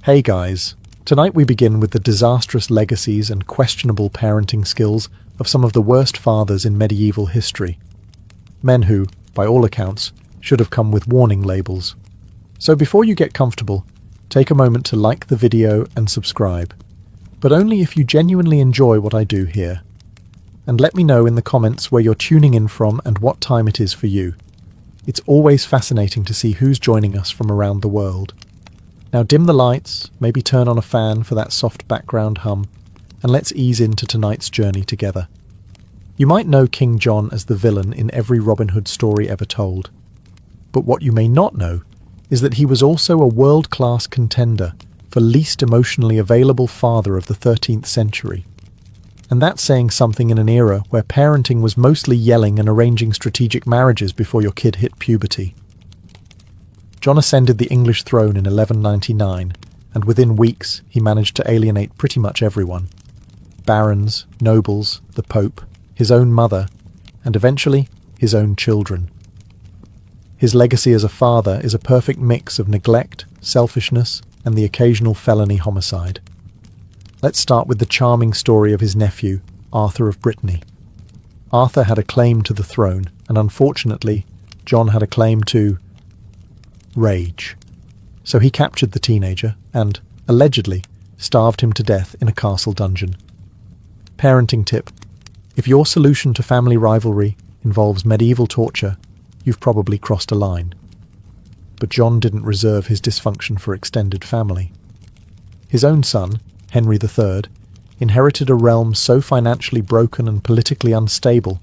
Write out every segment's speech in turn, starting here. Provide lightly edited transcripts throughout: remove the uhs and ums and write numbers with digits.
Hey guys, tonight we begin with the disastrous legacies and questionable parenting skills of some of the worst fathers in medieval history. Men who, by all accounts, should have come with warning labels. So before you get comfortable, take a moment to like the video and subscribe, but only if you genuinely enjoy what I do here. And let me know in the comments where you're tuning in from and what time it is for you. It's always fascinating to see who's joining us from around the world. Now dim the lights, maybe turn on a fan for that soft background hum, and let's ease into tonight's journey together. You might know King John as the villain in every Robin Hood story ever told. But what you may not know is that he was also a world-class contender for least emotionally available father of the 13th century. And that's saying something in an era where parenting was mostly yelling and arranging strategic marriages before your kid hit puberty. John ascended the English throne in 1199, and within weeks he managed to alienate pretty much everyone. Barons, nobles, the Pope, his own mother, and eventually his own children. His legacy as a father is a perfect mix of neglect, selfishness, and the occasional felony homicide. Let's start with the charming story of his nephew, Arthur of Brittany. Arthur had a claim to the throne, and unfortunately, John had a claim to rage. So he captured the teenager and, allegedly, starved him to death in a castle dungeon. Parenting tip: if your solution to family rivalry involves medieval torture, you've probably crossed a line. But John didn't reserve his dysfunction for extended family. His own son, Henry III, inherited a realm so financially broken and politically unstable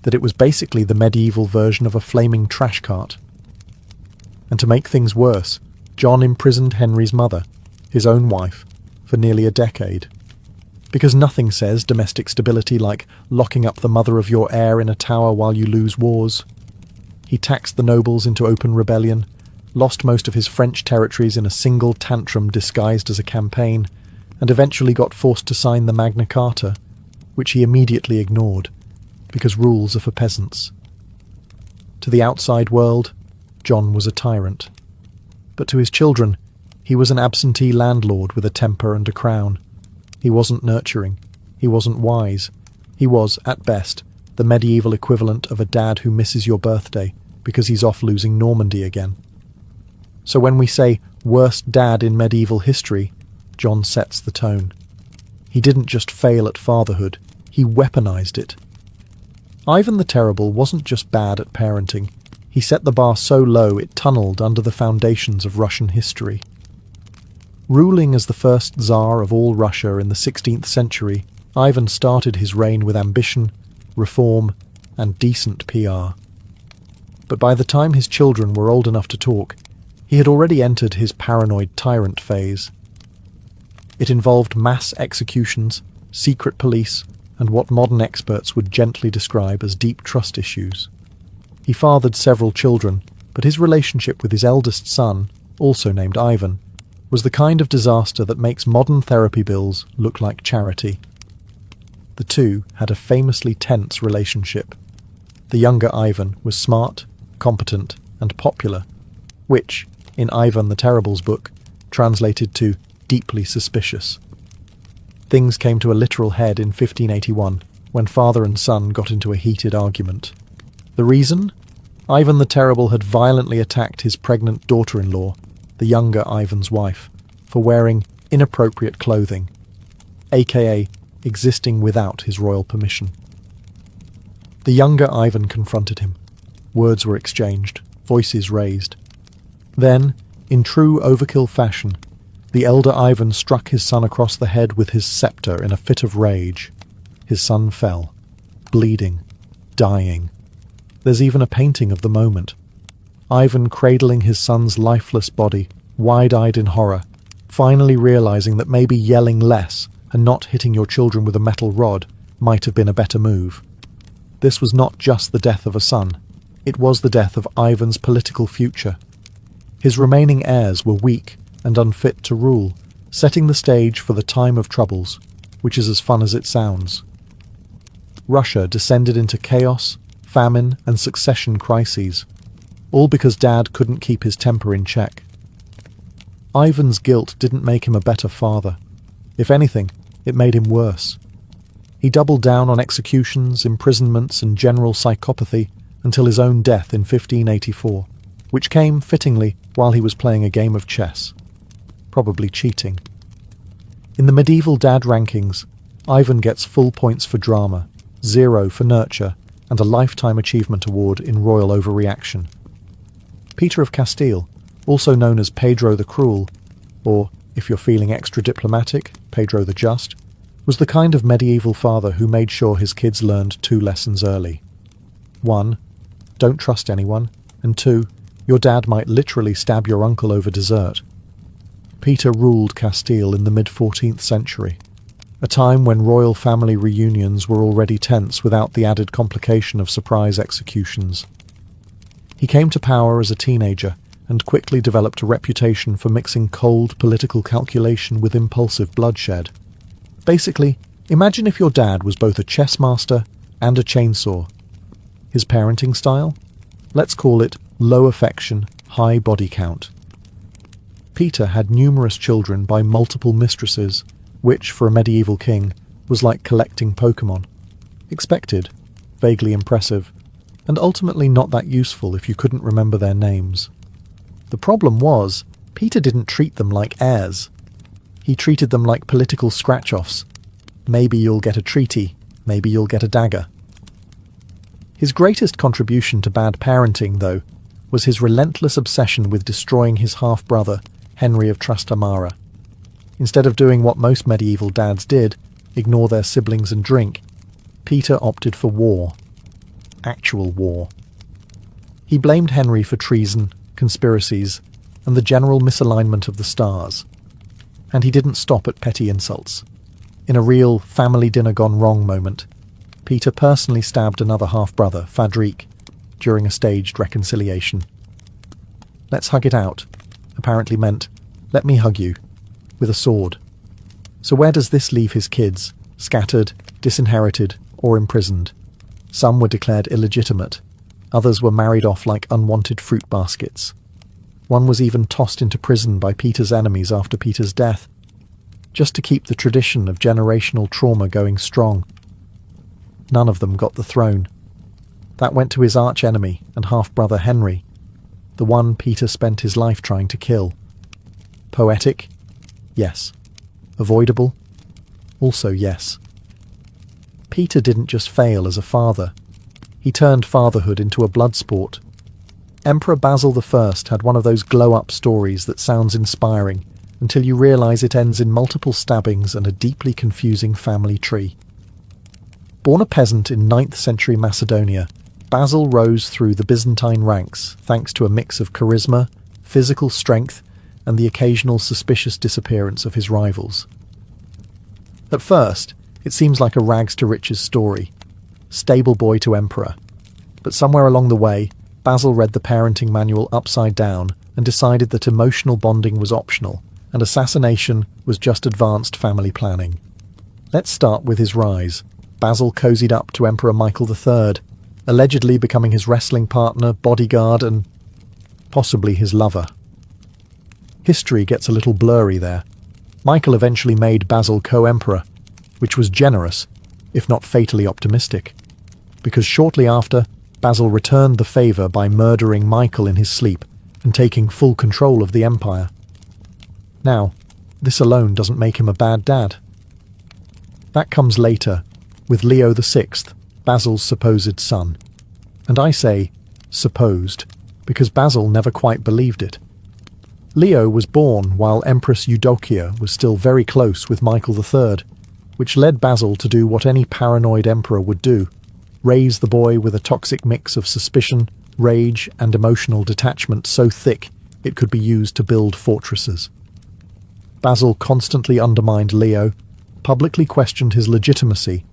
that it was basically the medieval version of a flaming trash cart. And to make things worse, John imprisoned Henry's mother, his own wife, for nearly a decade. Because nothing says domestic stability like locking up the mother of your heir in a tower while you lose wars. He taxed the nobles into open rebellion, lost most of his French territories in a single tantrum disguised as a campaign, and eventually got forced to sign the Magna Carta, which he immediately ignored, because rules are for peasants. To the outside world, John was a tyrant. But to his children, he was an absentee landlord with a temper and a crown. He wasn't nurturing. He wasn't wise. He was, at best, the medieval equivalent of a dad who misses your birthday because he's off losing Normandy again. So when we say worst dad in medieval history, John sets the tone. He didn't just fail at fatherhood, he weaponized it. Ivan the Terrible wasn't just bad at parenting, he set the bar so low it tunneled under the foundations of Russian history. Ruling as the first Tsar of all Russia in the 16th century, Ivan started his reign with ambition, reform, and decent PR. But by the time his children were old enough to talk, he had already entered his paranoid tyrant phase. It involved mass executions, secret police, and what modern experts would gently describe as deep trust issues. He fathered several children, but his relationship with his eldest son, also named Ivan, was the kind of disaster that makes modern therapy bills look like charity. The two had a famously tense relationship. The younger Ivan was smart, competent, and popular, which, in Ivan the Terrible's book, translated to deeply suspicious. Things came to a literal head in 1581, when father and son got into a heated argument. The reason? Ivan the Terrible had violently attacked his pregnant daughter-in-law, the younger Ivan's wife, for wearing inappropriate clothing, aka existing without his royal permission. The younger Ivan confronted him. Words were exchanged, voices raised. Then, in true overkill fashion, the elder Ivan struck his son across the head with his scepter in a fit of rage. His son fell, bleeding, dying. There's even a painting of the moment. Ivan cradling his son's lifeless body, wide-eyed in horror, finally realizing that maybe yelling less and not hitting your children with a metal rod might have been a better move. This was not just the death of a son, it was the death of Ivan's political future. His remaining heirs were weak and unfit to rule, setting the stage for the time of troubles, which is as fun as it sounds. Russia descended into chaos, famine, and succession crises, all because Dad couldn't keep his temper in check. Ivan's guilt didn't make him a better father. If anything, it made him worse. He doubled down on executions, imprisonments, and general psychopathy until his own death in 1584, which came, fittingly, while he was playing a game of chess. Probably cheating. In the medieval dad rankings, Ivan gets full points for drama, 0 for nurture, and a Lifetime Achievement Award in royal overreaction. Peter of Castile, also known as Pedro the Cruel, or, if you're feeling extra diplomatic, Pedro the Just, was the kind of medieval father who made sure his kids learned 2 lessons early. 1. Don't trust anyone, and 2. Your dad might literally stab your uncle over dessert. Peter ruled Castile in the mid-14th century, a time when royal family reunions were already tense without the added complication of surprise executions. He came to power as a teenager and quickly developed a reputation for mixing cold political calculation with impulsive bloodshed. Basically, imagine if your dad was both a chess master and a chainsaw. His parenting style? Let's call it low affection, high body count. Peter had numerous children by multiple mistresses, which, for a medieval king, was like collecting Pokémon. Expected, vaguely impressive, and ultimately not that useful if you couldn't remember their names. The problem was, Peter didn't treat them like heirs. He treated them like political scratch-offs. Maybe you'll get a treaty, maybe you'll get a dagger. His greatest contribution to bad parenting, though, was his relentless obsession with destroying his half-brother, Henry of Trastamara. Instead of doing what most medieval dads did, ignore their siblings and drink, Peter opted for war. Actual war. He blamed Henry for treason, conspiracies, and the general misalignment of the stars. And he didn't stop at petty insults. In a real family dinner gone wrong moment, Peter personally stabbed another half-brother, Fadrique, during a staged reconciliation. Let's hug it out apparently meant, let me hug you, with a sword. So where does this leave his kids, scattered, disinherited, or imprisoned? Some were declared illegitimate, others were married off like unwanted fruit baskets. One was even tossed into prison by Peter's enemies after Peter's death, just to keep the tradition of generational trauma going strong. None of them got the throne. That went to his arch-enemy and half-brother Henry, the one Peter spent his life trying to kill. Poetic? Yes. Avoidable? Also yes. Peter didn't just fail as a father. He turned fatherhood into a blood sport. Emperor Basil I had one of those glow-up stories that sounds inspiring until you realise it ends in multiple stabbings and a deeply confusing family tree. Born a peasant in 9th century Macedonia, Basil rose through the Byzantine ranks thanks to a mix of charisma, physical strength, and the occasional suspicious disappearance of his rivals. At first, it seems like a rags-to-riches story. Stable boy to emperor. But somewhere along the way, Basil read the parenting manual upside down and decided that emotional bonding was optional, and assassination was just advanced family planning. Let's start with his rise. Basil cozied up to Emperor Michael III, allegedly becoming his wrestling partner, bodyguard, and possibly his lover. History gets a little blurry there. Michael eventually made Basil co-emperor, which was generous, if not fatally optimistic, because shortly after, Basil returned the favour by murdering Michael in his sleep and taking full control of the empire. Now, this alone doesn't make him a bad dad. That comes later, with Leo VI, Basil's supposed son. And I say supposed, because Basil never quite believed it. Leo was born while Empress Eudokia was still very close with Michael III, which led Basil to do what any paranoid emperor would do, raise the boy with a toxic mix of suspicion, rage, and emotional detachment so thick it could be used to build fortresses. Basil constantly undermined Leo, publicly questioned his legitimacy,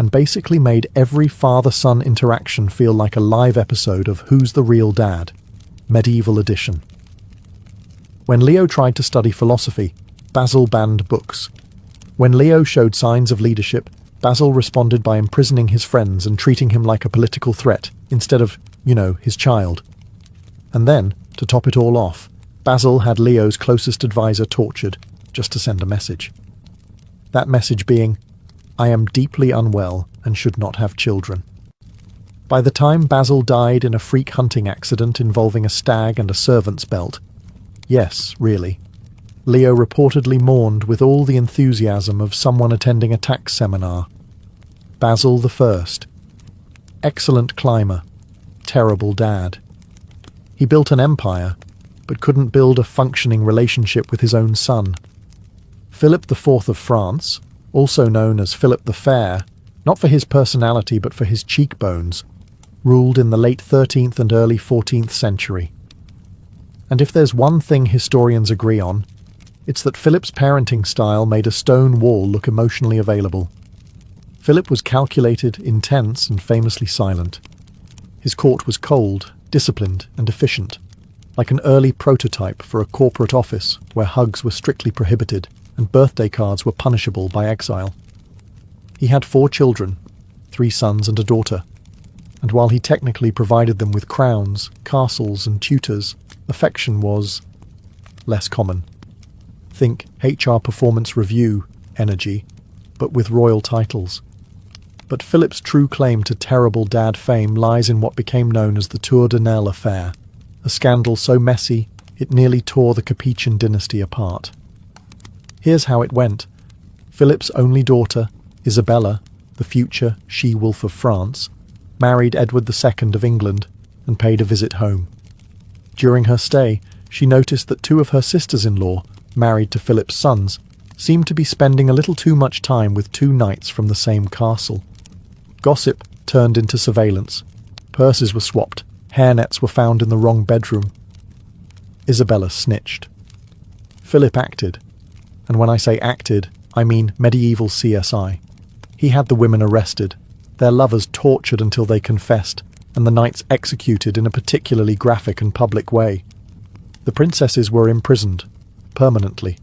and basically made every father-son interaction feel like a live episode of Who's the Real Dad? Medieval edition. When Leo tried to study philosophy, Basil banned books. When Leo showed signs of leadership, Basil responded by imprisoning his friends and treating him like a political threat, instead of, his child. And then, to top it all off, Basil had Leo's closest advisor tortured just to send a message. That message being, "I am deeply unwell and should not have children." By the time Basil died in a freak hunting accident involving a stag and a servant's belt, yes, really, Leo reportedly mourned with all the enthusiasm of someone attending a tax seminar. Basil the First. Excellent climber. Terrible dad. He built an empire, but couldn't build a functioning relationship with his own son. Philip IV of France, also known as Philip the Fair, not for his personality but for his cheekbones, ruled in the late 13th and early 14th century. And if there's one thing historians agree on, it's that Philip's parenting style made a stone wall look emotionally available. Philip was calculated, intense, and famously silent. His court was cold, disciplined, and efficient, like an early prototype for a corporate office where hugs were strictly prohibited and birthday cards were punishable by exile. He had 4 children, 3 sons and a daughter, and while he technically provided them with crowns, castles, and tutors, affection was less common. Think HR Performance Review energy, but with royal titles. But Philip's true claim to terrible dad fame lies in what became known as the Tour de Nesle affair, a scandal so messy it nearly tore the Capetian dynasty apart. Here's how it went. Philip's only daughter, Isabella, the future she-wolf of France, married Edward II of England and paid a visit home. During her stay, she noticed that 2 of her sisters-in-law, married to Philip's sons, seemed to be spending a little too much time with 2 knights from the same castle. Gossip turned into surveillance. Purses were swapped. Hairnets were found in the wrong bedroom. Isabella snitched. Philip acted. And when I say acted, I mean medieval CSI. He had the women arrested, their lovers tortured until they confessed, and the knights executed in a particularly graphic and public way. The princesses were imprisoned, permanently.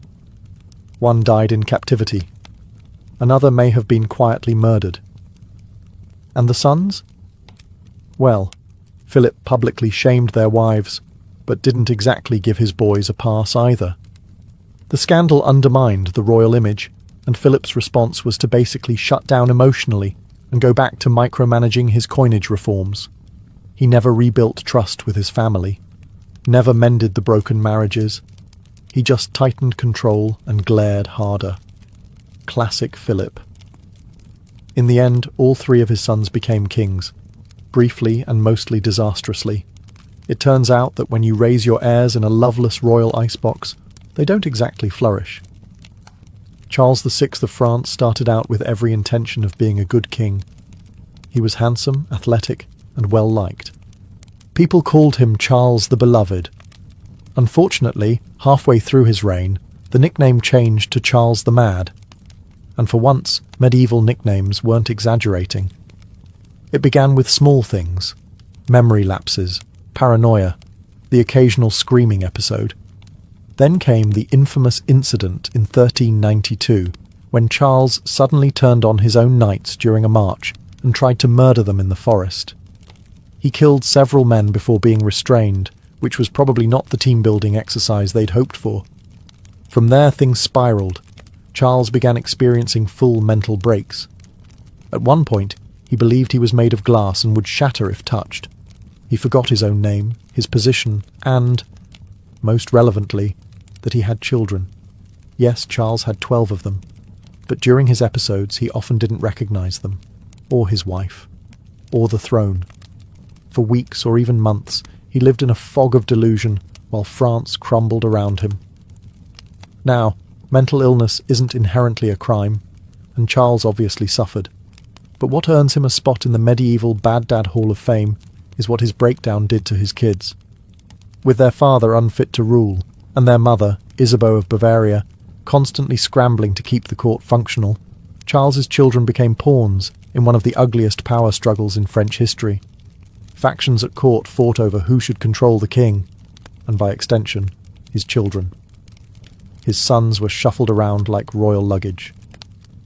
One died in captivity. Another may have been quietly murdered. And the sons? Well, Philip publicly shamed their wives, but didn't exactly give his boys a pass either. The scandal undermined the royal image, and Philip's response was to basically shut down emotionally and go back to micromanaging his coinage reforms. He never rebuilt trust with his family, never mended the broken marriages. He just tightened control and glared harder. Classic Philip. In the end, all 3 of his sons became kings, briefly and mostly disastrously. It turns out that when you raise your heirs in a loveless royal icebox, they don't exactly flourish. Charles VI of France started out with every intention of being a good king. He was handsome, athletic, and well-liked. People called him Charles the Beloved. Unfortunately, halfway through his reign, the nickname changed to Charles the Mad. And for once, medieval nicknames weren't exaggerating. It began with small things: memory lapses, paranoia, the occasional screaming episode. Then came the infamous incident in 1392, when Charles suddenly turned on his own knights during a march and tried to murder them in the forest. He killed several men before being restrained, which was probably not the team-building exercise they'd hoped for. From there things spiraled. Charles began experiencing full mental breaks. At one point, he believed he was made of glass and would shatter if touched. He forgot his own name, his position, and, most relevantly, that he had children. Yes, Charles had 12 of them, but during his episodes he often didn't recognize them, or his wife, or the throne. For weeks or even months, he lived in a fog of delusion while France crumbled around him. Now, mental illness isn't inherently a crime, and Charles obviously suffered. But what earns him a spot in the medieval Bad Dad Hall of Fame is what his breakdown did to his kids. With their father unfit to rule, and their mother, Isabeau of Bavaria, constantly scrambling to keep the court functional, Charles's children became pawns in one of the ugliest power struggles in French history. Factions at court fought over who should control the king, and by extension, his children. His sons were shuffled around like royal luggage.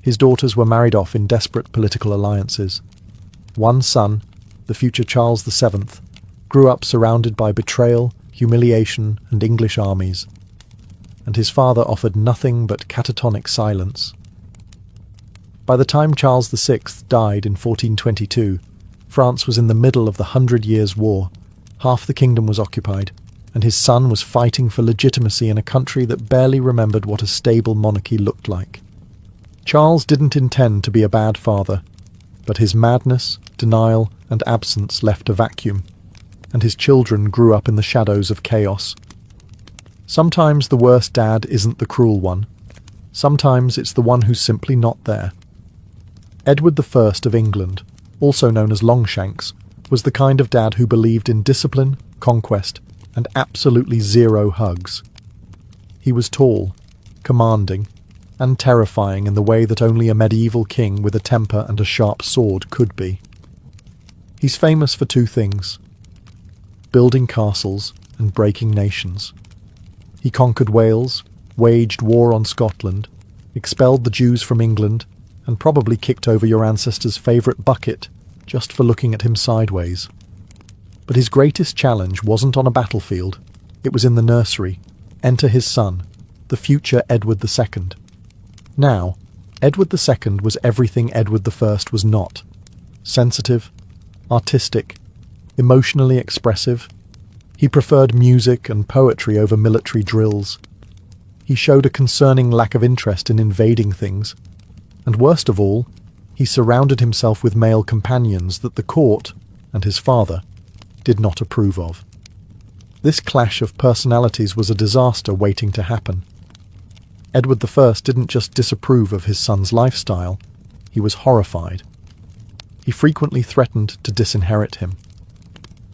His daughters were married off in desperate political alliances. One son, the future Charles VII, grew up surrounded by betrayal, humiliation, and English armies, and his father offered nothing but catatonic silence. By the time Charles VI died in 1422, France was in the middle of the 100 Years' War. Half the kingdom was occupied, and his son was fighting for legitimacy in a country that barely remembered what a stable monarchy looked like. Charles didn't intend to be a bad father, but his madness, denial, and absence left a vacuum, and his children grew up in the shadows of chaos. Sometimes the worst dad isn't the cruel one. Sometimes it's the one who's simply not there. Edward I of England, also known as Longshanks, was the kind of dad who believed in discipline, conquest, and absolutely zero hugs. He was tall, commanding, and terrifying in the way that only a medieval king with a temper and a sharp sword could be. He's famous for two things: building castles and breaking nations. He conquered Wales, waged war on Scotland, expelled the Jews from England, and probably kicked over your ancestors' favourite bucket just for looking at him sideways. But his greatest challenge wasn't on a battlefield, it was in the nursery. Enter his son, the future Edward II. Now, Edward II was everything Edward I was not: sensitive, artistic, emotionally expressive. He preferred music and poetry over military drills. He showed a concerning lack of interest in invading things. And worst of all, he surrounded himself with male companions that the court, and his father, did not approve of. This clash of personalities was a disaster waiting to happen. Edward I didn't just disapprove of his son's lifestyle, he was horrified. He frequently threatened to disinherit him.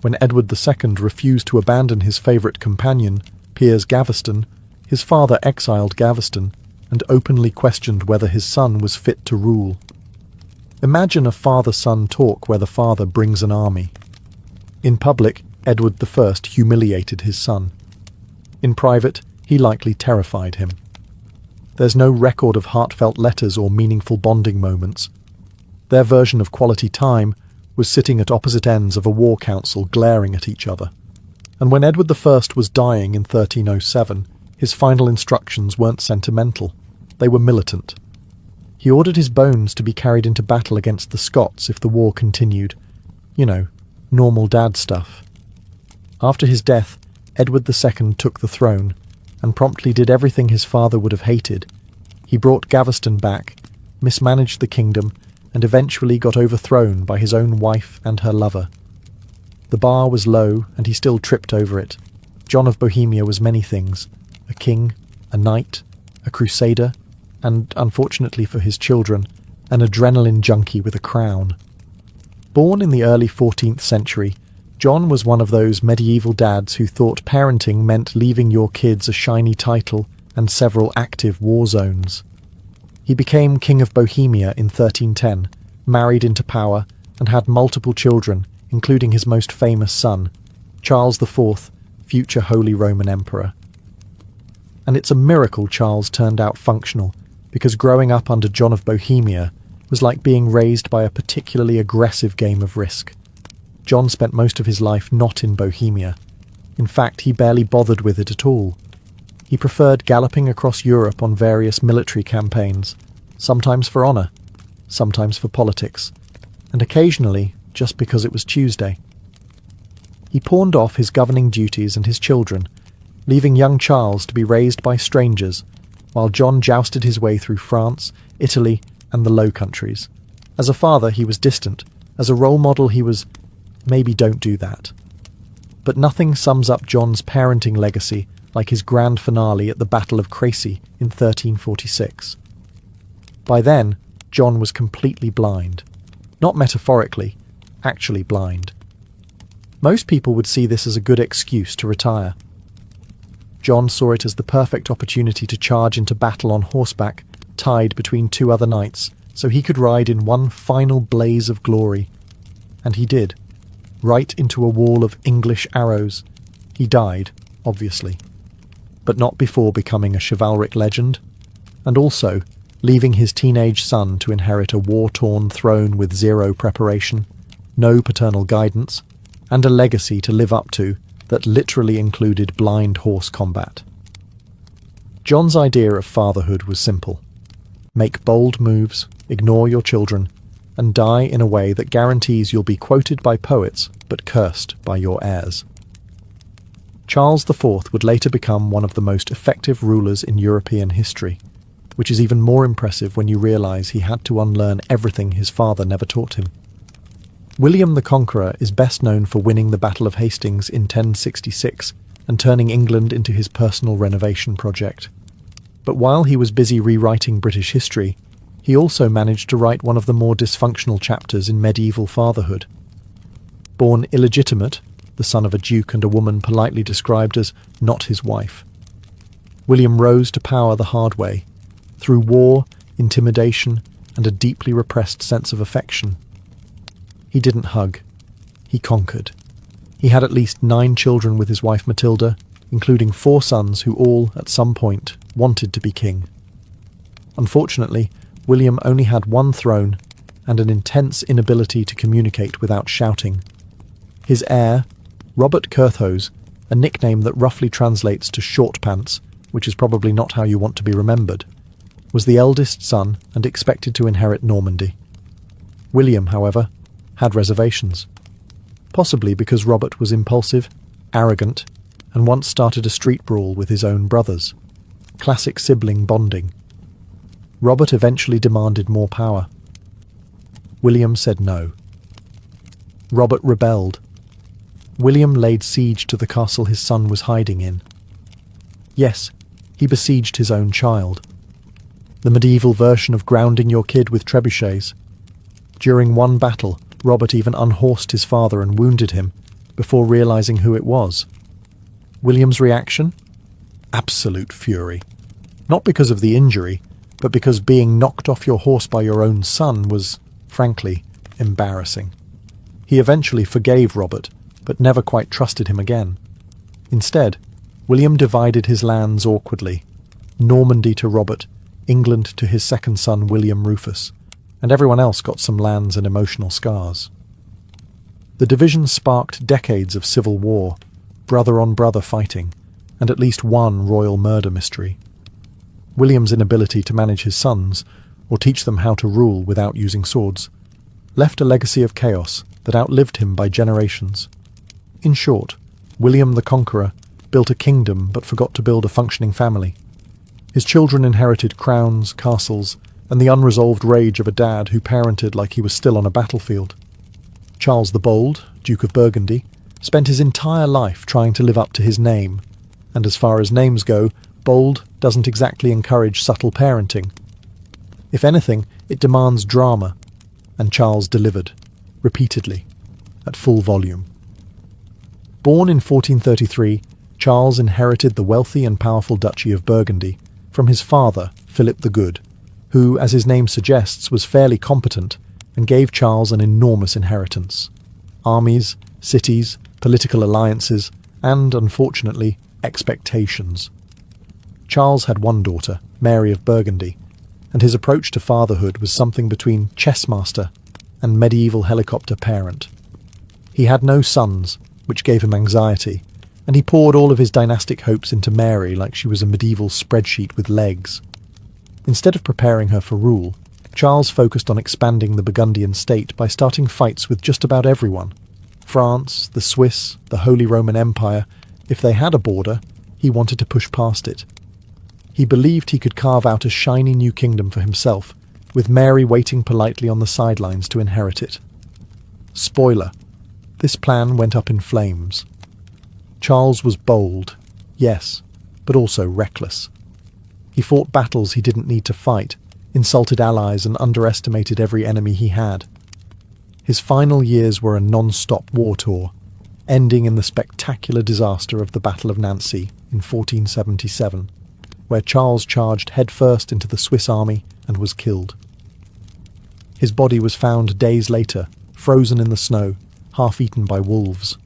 When Edward II refused to abandon his favourite companion, Piers Gaveston, his father exiled Gaveston and openly questioned whether his son was fit to rule. Imagine a father-son talk where the father brings an army. In public, Edward I humiliated his son. In private, he likely terrified him. There's no record of heartfelt letters or meaningful bonding moments. Their version of quality time was sitting at opposite ends of a war council glaring at each other. And when Edward I was dying in 1307, his final instructions weren't sentimental, they were militant. He ordered his bones to be carried into battle against the Scots if the war continued. You know, normal dad stuff. After his death, Edward II took the throne, and promptly did everything his father would have hated. He brought Gaveston back, mismanaged the kingdom, and eventually got overthrown by his own wife and her lover. The bar was low, and he still tripped over it. John of Bohemia was many things: a king, a knight, a crusader, and, unfortunately for his children, an adrenaline junkie with a crown. Born in the early 14th century, John was one of those medieval dads who thought parenting meant leaving your kids a shiny title and several active war zones. He became King of Bohemia in 1310, married into power, and had multiple children, including his most famous son, Charles IV, future Holy Roman Emperor. And it's a miracle Charles turned out functional, because growing up under John of Bohemia was like being raised by a particularly aggressive game of Risk. John spent most of his life not in Bohemia. In fact, he barely bothered with it at all. He preferred galloping across Europe on various military campaigns, sometimes for honour, sometimes for politics, and occasionally just because it was Tuesday. He pawned off his governing duties and his children, leaving young Charles to be raised by strangers, while John jousted his way through France, Italy, and the Low Countries. As a father, he was distant. As a role model, he was, maybe don't do that. But nothing sums up John's parenting legacy like his grand finale at the Battle of Crécy in 1346. By then, John was completely blind. Not metaphorically, actually blind. Most people would see this as a good excuse to retire. John saw it as the perfect opportunity to charge into battle on horseback, tied between two other knights, so he could ride in one final blaze of glory. And he did. Right into a wall of English arrows. He died, obviously. But not before becoming a chivalric legend. And also, leaving his teenage son to inherit a war-torn throne with zero preparation, no paternal guidance, and a legacy to live up to that literally included blind horse combat. John's idea of fatherhood was simple. Make bold moves, ignore your children, and die in a way that guarantees you'll be quoted by poets but cursed by your heirs. Charles IV would later become one of the most effective rulers in European history, which is even more impressive when you realise he had to unlearn everything his father never taught him. William the Conqueror is best known for winning the Battle of Hastings in 1066 and turning England into his personal renovation project. But while he was busy rewriting British history, he also managed to write one of the more dysfunctional chapters in medieval fatherhood. Born illegitimate, the son of a duke and a woman politely described as not his wife, William rose to power the hard way, through war, intimidation, and a deeply repressed sense of affection. He didn't hug. He conquered. He had at least 9 children with his wife Matilda, including 4 sons who all, at some point, wanted to be king. Unfortunately, William only had one throne and an intense inability to communicate without shouting. His heir, Robert Curthose, a nickname that roughly translates to short pants, which is probably not how you want to be remembered, was the eldest son and expected to inherit Normandy. William, however, had reservations. Possibly because Robert was impulsive, arrogant, and once started a street brawl with his own brothers. Classic sibling bonding. Robert eventually demanded more power. William said no. Robert rebelled. William laid siege to the castle his son was hiding in. Yes, he besieged his own child. The medieval version of grounding your kid with trebuchets. During one battle, Robert even unhorsed his father and wounded him, before realising who it was. William's reaction? Absolute fury. Not because of the injury, but because being knocked off your horse by your own son was, frankly, embarrassing. He eventually forgave Robert, but never quite trusted him again. Instead, William divided his lands awkwardly, Normandy to Robert, England to his second son William Rufus, and everyone else got some lands and emotional scars. The division sparked decades of civil war, brother-on-brother fighting, and at least one royal murder mystery. William's inability to manage his sons, or teach them how to rule without using swords, left a legacy of chaos that outlived him by generations. In short, William the Conqueror built a kingdom but forgot to build a functioning family. His children inherited crowns, castles, and the unresolved rage of a dad who parented like he was still on a battlefield. Charles the Bold, Duke of Burgundy, spent his entire life trying to live up to his name, and as far as names go, bold doesn't exactly encourage subtle parenting. If anything, it demands drama, and Charles delivered, repeatedly, at full volume. Born in 1433, Charles inherited the wealthy and powerful Duchy of Burgundy from his father, Philip the Good, who, as his name suggests, was fairly competent and gave Charles an enormous inheritance. Armies, cities, political alliances, and, unfortunately, expectations. Charles had one daughter, Mary of Burgundy, and his approach to fatherhood was something between chessmaster and medieval helicopter parent. He had no sons, which gave him anxiety, and he poured all of his dynastic hopes into Mary like she was a medieval spreadsheet with legs. Instead of preparing her for rule, Charles focused on expanding the Burgundian state by starting fights with just about everyone. France, the Swiss, the Holy Roman Empire. If they had a border, he wanted to push past it. He believed he could carve out a shiny new kingdom for himself, with Mary waiting politely on the sidelines to inherit it. Spoiler: this plan went up in flames. Charles was bold, yes, but also reckless. He fought battles he didn't need to fight, insulted allies and underestimated every enemy he had. His final years were a non-stop war tour, ending in the spectacular disaster of the Battle of Nancy in 1477, where Charles charged headfirst into the Swiss army and was killed. His body was found days later, frozen in the snow, half-eaten by wolves,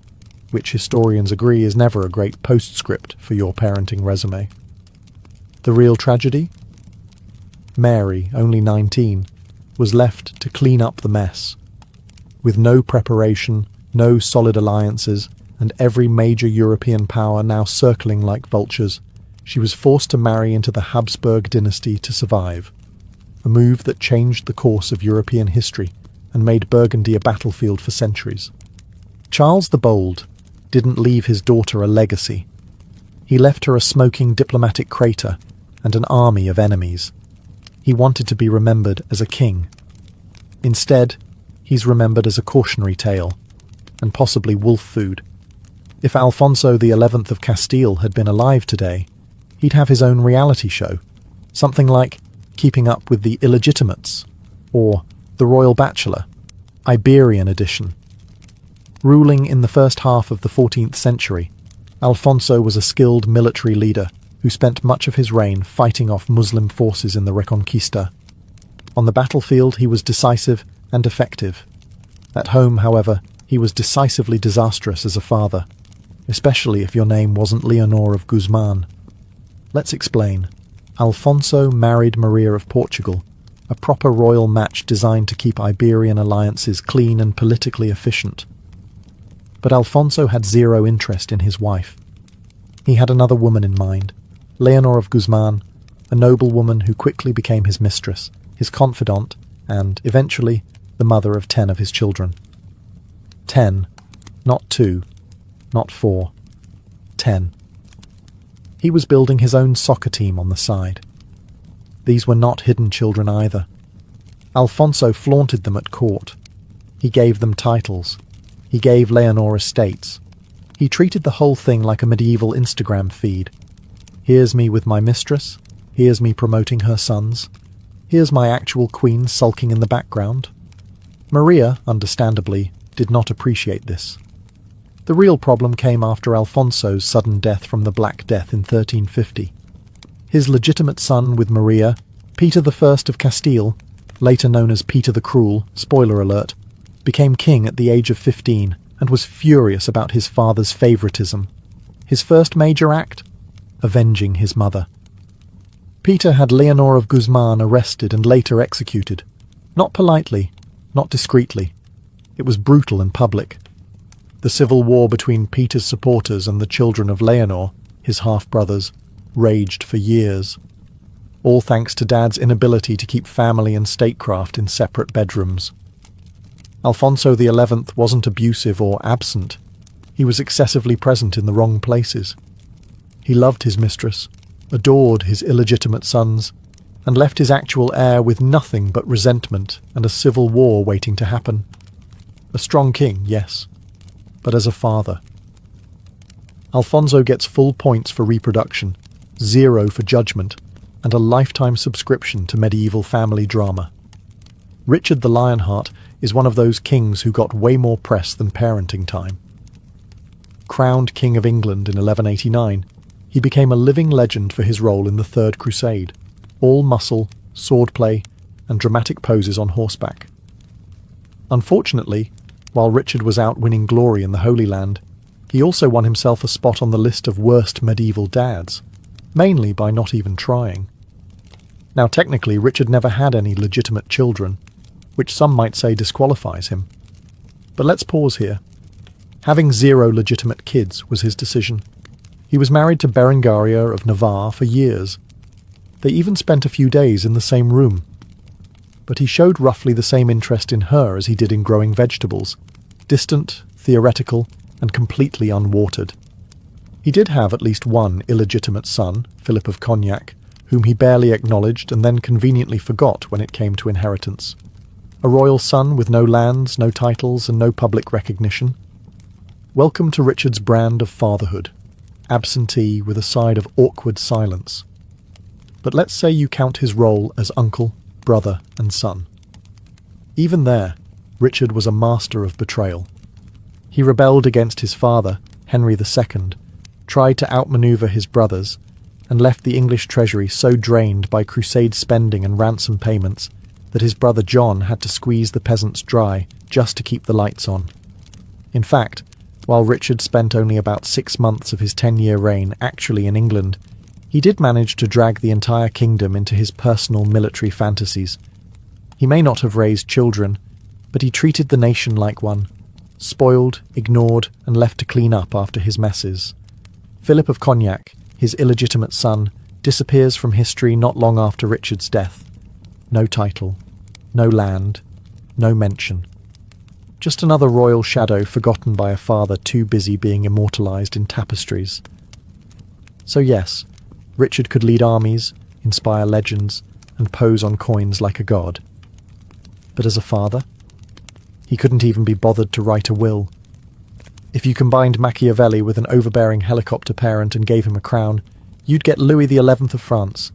which historians agree is never a great postscript for your parenting resume. The real tragedy? Mary, only 19, was left to clean up the mess. With no preparation, no solid alliances, and every major European power now circling like vultures, she was forced to marry into the Habsburg dynasty to survive, a move that changed the course of European history and made Burgundy a battlefield for centuries. Charles the Bold didn't leave his daughter a legacy. He left her a smoking diplomatic crater and an army of enemies. He wanted to be remembered as a king. Instead, he's remembered as a cautionary tale, and possibly wolf food. If Alfonso XI of Castile had been alive today, he'd have his own reality show, something like Keeping Up with the Illegitimates, or The Royal Bachelor, Iberian edition. Ruling in the first half of the 14th century, Alfonso was a skilled military leader who spent much of his reign fighting off Muslim forces in the Reconquista. On the battlefield, he was decisive and effective. At home, however, he was decisively disastrous as a father, especially if your name wasn't Leonor of Guzman. Let's explain. Alfonso married Maria of Portugal, a proper royal match designed to keep Iberian alliances clean and politically efficient. But Alfonso had zero interest in his wife. He had another woman in mind, Leonor of Guzman, a noble woman who quickly became his mistress, his confidant, and, eventually, the mother of 10 of his children. 10, not 2, not 4, 10. He was building his own soccer team on the side. These were not hidden children either. Alfonso flaunted them at court. He gave them titles. He gave Leonor estates. He treated the whole thing like a medieval Instagram feed. Here's me with my mistress. Here's me promoting her sons. Here's my actual queen sulking in the background. Maria, understandably, did not appreciate this. The real problem came after Alfonso's sudden death from the Black Death in 1350. His legitimate son with Maria, Peter I of Castile, later known as Peter the Cruel, spoiler alert, became king at the age of 15 and was furious about his father's favoritism. His first major act? Avenging his mother. Peter had Leonor of Guzman arrested and later executed. Not politely, not discreetly. It was brutal and public. The civil war between Peter's supporters and the children of Leonor, his half-brothers, raged for years. All thanks to Dad's inability to keep family and statecraft in separate bedrooms. Alfonso XI wasn't abusive or absent. He was excessively present in the wrong places. He loved his mistress, adored his illegitimate sons, and left his actual heir with nothing but resentment and a civil war waiting to happen. A strong king, yes, but as a father. Alfonso gets full points for reproduction, 0 for judgment, and a lifetime subscription to medieval family drama. Richard the Lionheart is one of those kings who got way more press than parenting time. Crowned King of England in 1189, he became a living legend for his role in the Third Crusade, all muscle, swordplay, and dramatic poses on horseback. Unfortunately, while Richard was out winning glory in the Holy Land, he also won himself a spot on the list of worst medieval dads, mainly by not even trying. Now technically, Richard never had any legitimate children, which some might say disqualifies him. But let's pause here. Having 0 legitimate kids was his decision. He was married to Berengaria of Navarre for years. They even spent a few days in the same room. But he showed roughly the same interest in her as he did in growing vegetables, distant, theoretical, and completely unwatered. He did have at least one illegitimate son, Philip of Cognac, whom he barely acknowledged and then conveniently forgot when it came to inheritance. A royal son with no lands, no titles, and no public recognition. Welcome to Richard's brand of fatherhood, absentee with a side of awkward silence. But let's say you count his role as uncle, brother, and son. Even there, Richard was a master of betrayal. He rebelled against his father, Henry II, tried to outmaneuver his brothers, and left the English treasury so drained by crusade spending and ransom payments that his brother John had to squeeze the peasants dry just to keep the lights on. In fact, while Richard spent only about 6 months of his 10-year reign actually in England, he did manage to drag the entire kingdom into his personal military fantasies. He may not have raised children, but he treated the nation like one, spoiled, ignored, and left to clean up after his messes. Philip of Cognac, his illegitimate son, disappears from history not long after Richard's death. No title, no land, no mention. Just another royal shadow forgotten by a father too busy being immortalised in tapestries. So yes, Richard could lead armies, inspire legends, and pose on coins like a god. But as a father, he couldn't even be bothered to write a will. If you combined Machiavelli with an overbearing helicopter parent and gave him a crown, you'd get Louis XI of France,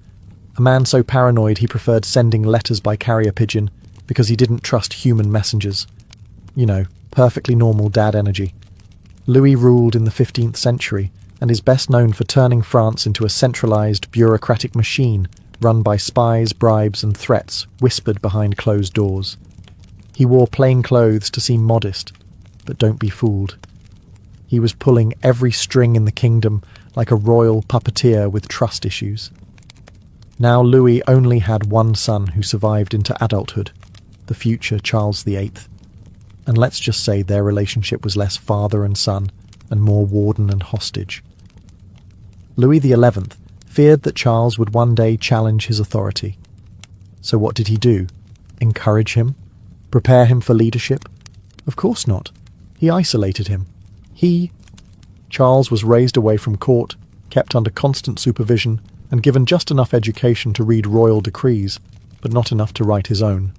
a man so paranoid he preferred sending letters by carrier pigeon because he didn't trust human messengers. You know, perfectly normal dad energy. Louis ruled in the 15th century and is best known for turning France into a centralised bureaucratic machine run by spies, bribes and threats whispered behind closed doors. He wore plain clothes to seem modest, but don't be fooled. He was pulling every string in the kingdom like a royal puppeteer with trust issues. Now Louis only had one son who survived into adulthood, the future Charles VIII. And let's just say their relationship was less father and son and more warden and hostage. Louis XI feared that Charles would one day challenge his authority. So what did he do? Encourage him? Prepare him for leadership? Of course not. He isolated him. Charles was raised away from court, kept under constant supervision, and given just enough education to read royal decrees, but not enough to write his own.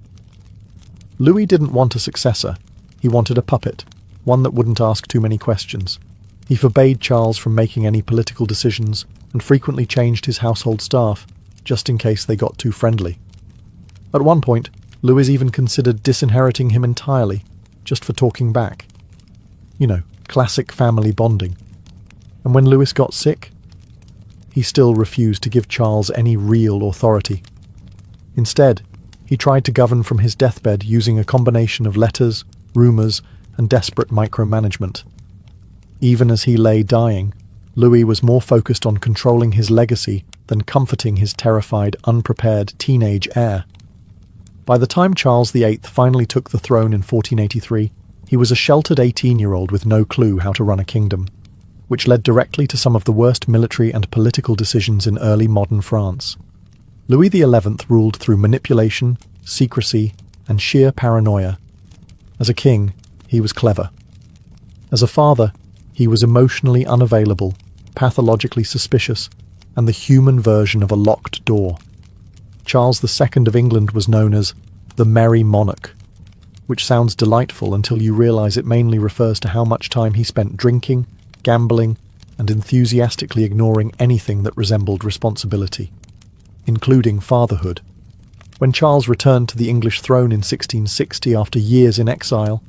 Louis didn't want a successor. He wanted a puppet, one that wouldn't ask too many questions. He forbade Charles from making any political decisions and frequently changed his household staff, just in case they got too friendly. At one point, Louis even considered disinheriting him entirely, just for talking back. You know, classic family bonding. And when Louis got sick, he still refused to give Charles any real authority. Instead, he tried to govern from his deathbed using a combination of letters, rumours, and desperate micromanagement. Even as he lay dying, Louis was more focused on controlling his legacy than comforting his terrified, unprepared teenage heir. By the time Charles VIII finally took the throne in 1483, he was a sheltered 18-year-old with no clue how to run a kingdom, which led directly to some of the worst military and political decisions in early modern France. Louis XI ruled through manipulation, secrecy, and sheer paranoia. As a king, he was clever. As a father, he was emotionally unavailable, pathologically suspicious, and the human version of a locked door. Charles II of England was known as the Merry Monarch, which sounds delightful until you realise it mainly refers to how much time he spent drinking, gambling, and enthusiastically ignoring anything that resembled responsibility, including fatherhood. When Charles returned to the English throne in 1660 after years in exile,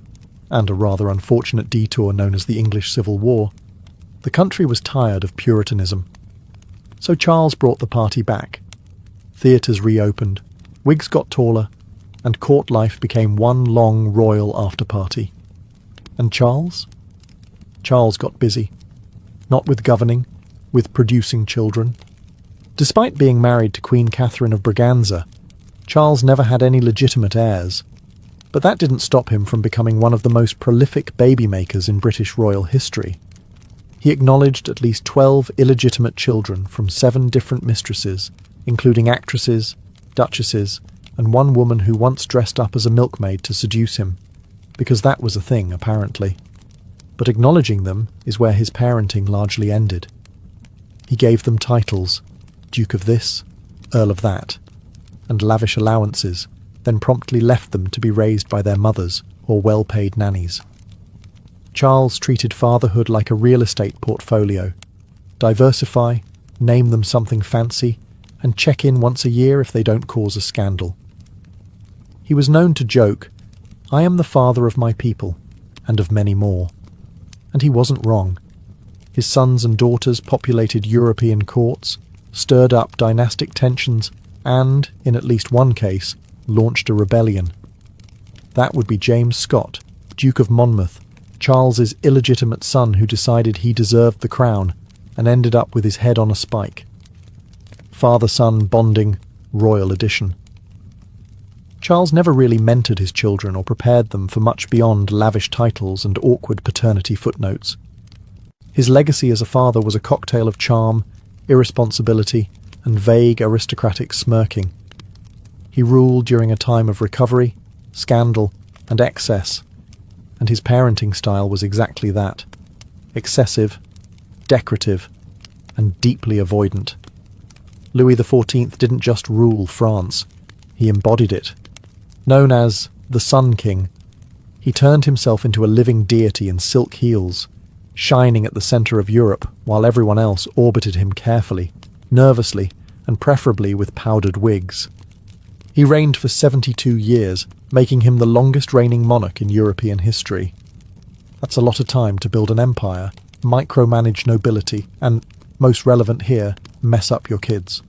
and a rather unfortunate detour known as the English Civil War, the country was tired of Puritanism. So Charles brought the party back. Theatres reopened, wigs got taller, and court life became one long royal after-party. And Charles? Charles got busy. Not with governing, with producing children. Despite being married to Queen Catherine of Braganza, Charles never had any legitimate heirs. But that didn't stop him from becoming one of the most prolific baby makers in British royal history. He acknowledged at least 12 illegitimate children from 7 different mistresses, including actresses, duchesses, and one woman who once dressed up as a milkmaid to seduce him, because that was a thing, apparently. But acknowledging them is where his parenting largely ended. He gave them titles, Duke of this, Earl of that, and lavish allowances, then promptly left them to be raised by their mothers or well-paid nannies. Charles treated fatherhood like a real estate portfolio. Diversify, name them something fancy, and check in once a year if they don't cause a scandal. He was known to joke, "I am the father of my people," and of many more. And he wasn't wrong. His sons and daughters populated European courts, stirred up dynastic tensions, and, in at least one case, launched a rebellion. That would be James Scott, Duke of Monmouth, Charles's illegitimate son who decided he deserved the crown and ended up with his head on a spike. Father-son bonding, royal edition. Charles never really mentored his children or prepared them for much beyond lavish titles and awkward paternity footnotes. His legacy as a father was a cocktail of charm, irresponsibility, and vague aristocratic smirking. He ruled during a time of recovery, scandal, and excess, and his parenting style was exactly that: excessive, decorative, and deeply avoidant. Louis XIV didn't just rule France, he embodied it. Known as the Sun King, he turned himself into a living deity in silk heels, shining at the centre of Europe while everyone else orbited him carefully, nervously, and preferably with powdered wigs. He reigned for 72 years, making him the longest reigning monarch in European history. That's a lot of time to build an empire, micromanage nobility, and, most relevant here, mess up your kids.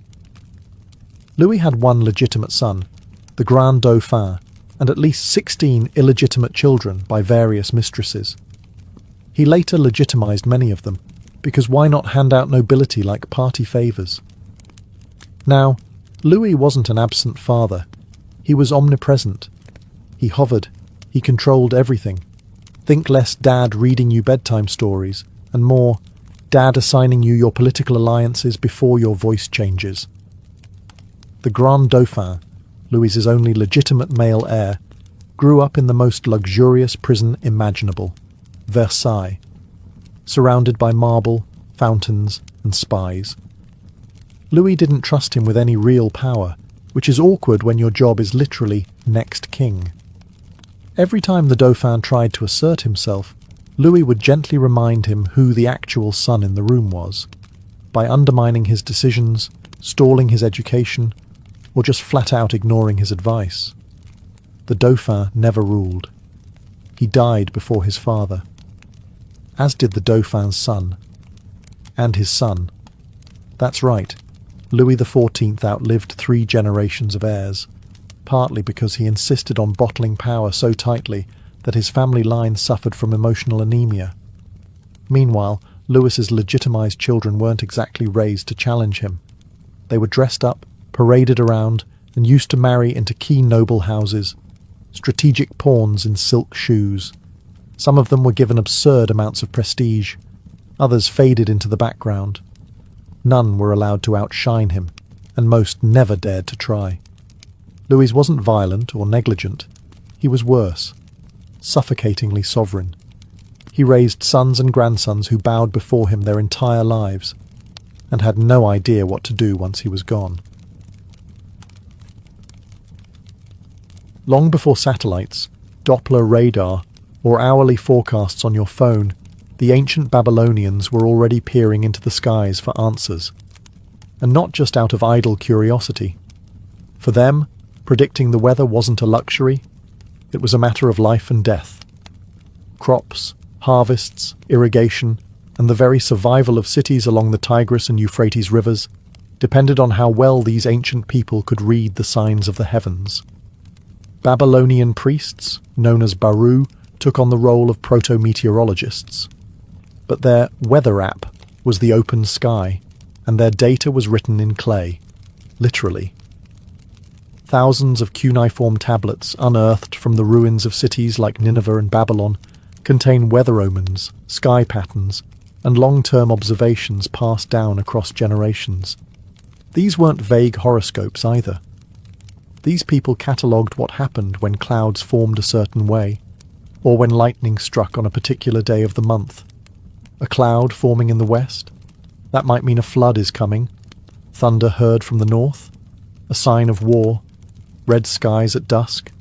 Louis had one legitimate son, the Grand Dauphin, and at least 16 illegitimate children by various mistresses. He later legitimized many of them, because why not hand out nobility like party favours? Now, Louis wasn't an absent father. He was omnipresent. He hovered. He controlled everything. Think less Dad reading you bedtime stories, and more Dad assigning you your political alliances before your voice changes. The Grand Dauphin, Louis's only legitimate male heir, grew up in the most luxurious prison imaginable, Versailles, surrounded by marble, fountains, and spies. Louis didn't trust him with any real power, which is awkward when your job is literally next king. Every time the Dauphin tried to assert himself, Louis would gently remind him who the actual son in the room was, by undermining his decisions, stalling his education, or just flat out ignoring his advice. The Dauphin never ruled. He died before his father, as did the Dauphin's son, and his son. That's right, Louis XIV outlived 3 generations of heirs, partly because he insisted on bottling power so tightly that his family line suffered from emotional anemia. Meanwhile, Louis's legitimized children weren't exactly raised to challenge him. They were dressed up, paraded around, and used to marry into key noble houses, strategic pawns in silk shoes. Some of them were given absurd amounts of prestige. Others faded into the background. None were allowed to outshine him, and most never dared to try. Louis wasn't violent or negligent. He was worse, suffocatingly sovereign. He raised sons and grandsons who bowed before him their entire lives, and had no idea what to do once he was gone. Long before satellites, Doppler radar, or hourly forecasts on your phone, the ancient Babylonians were already peering into the skies for answers. And not just out of idle curiosity. For them, predicting the weather wasn't a luxury, it was a matter of life and death. Crops, harvests, irrigation, and the very survival of cities along the Tigris and Euphrates rivers depended on how well these ancient people could read the signs of the heavens. Babylonian priests, known as Baru, took on the role of proto-meteorologists. But their weather app was the open sky, and their data was written in clay, literally. Thousands of cuneiform tablets unearthed from the ruins of cities like Nineveh and Babylon contain weather omens, sky patterns, and long-term observations passed down across generations. These weren't vague horoscopes either. These people catalogued what happened when clouds formed a certain way, or when lightning struck on a particular day of the month. A cloud forming in the west? That might mean a flood is coming. Thunder heard from the north? A sign of war? Red skies at dusk?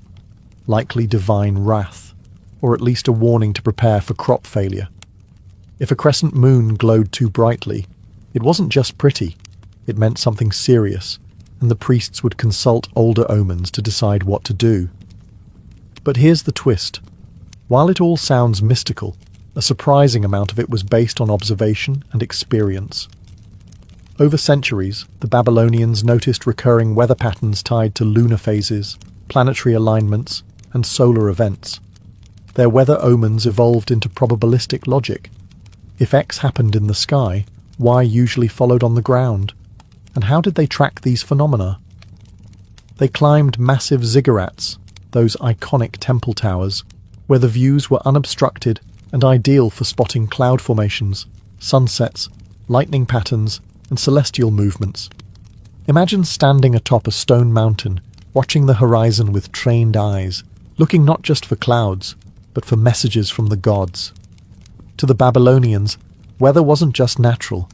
Likely divine wrath, or at least a warning to prepare for crop failure. If a crescent moon glowed too brightly, it wasn't just pretty, it meant something serious, and the priests would consult older omens to decide what to do. But here's the twist. While it all sounds mystical, a surprising amount of it was based on observation and experience. Over centuries, the Babylonians noticed recurring weather patterns tied to lunar phases, planetary alignments, and solar events. Their weather omens evolved into probabilistic logic. If X happened in the sky, Y usually followed on the ground. And how did they track these phenomena? They climbed massive ziggurats, those iconic temple towers, where the views were unobstructed and ideal for spotting cloud formations, sunsets, lightning patterns, and celestial movements. Imagine standing atop a stone mountain, watching the horizon with trained eyes, looking not just for clouds, but for messages from the gods. To the Babylonians, weather wasn't just natural,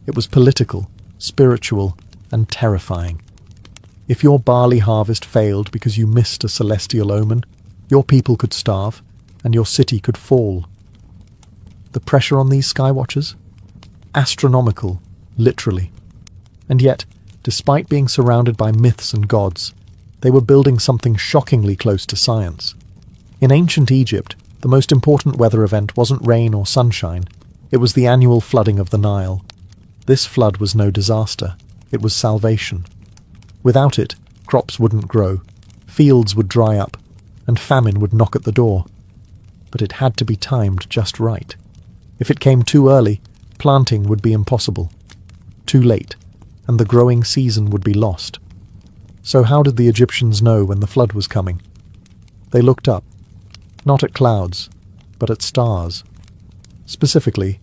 it was political, spiritual, and terrifying. If your barley harvest failed because you missed a celestial omen, your people could starve, and your city could fall. The pressure on these skywatchers? Astronomical, literally. And yet, despite being surrounded by myths and gods, they were building something shockingly close to science. In ancient Egypt, the most important weather event wasn't rain or sunshine, it was the annual flooding of the Nile. This flood was no disaster, it was salvation. Without it, crops wouldn't grow, fields would dry up, and famine would knock at the door. But it had to be timed just right. If it came too early, planting would be impossible. Too late, and the growing season would be lost. So how did the Egyptians know when the flood was coming? They looked up, not at clouds, but at stars. Specifically,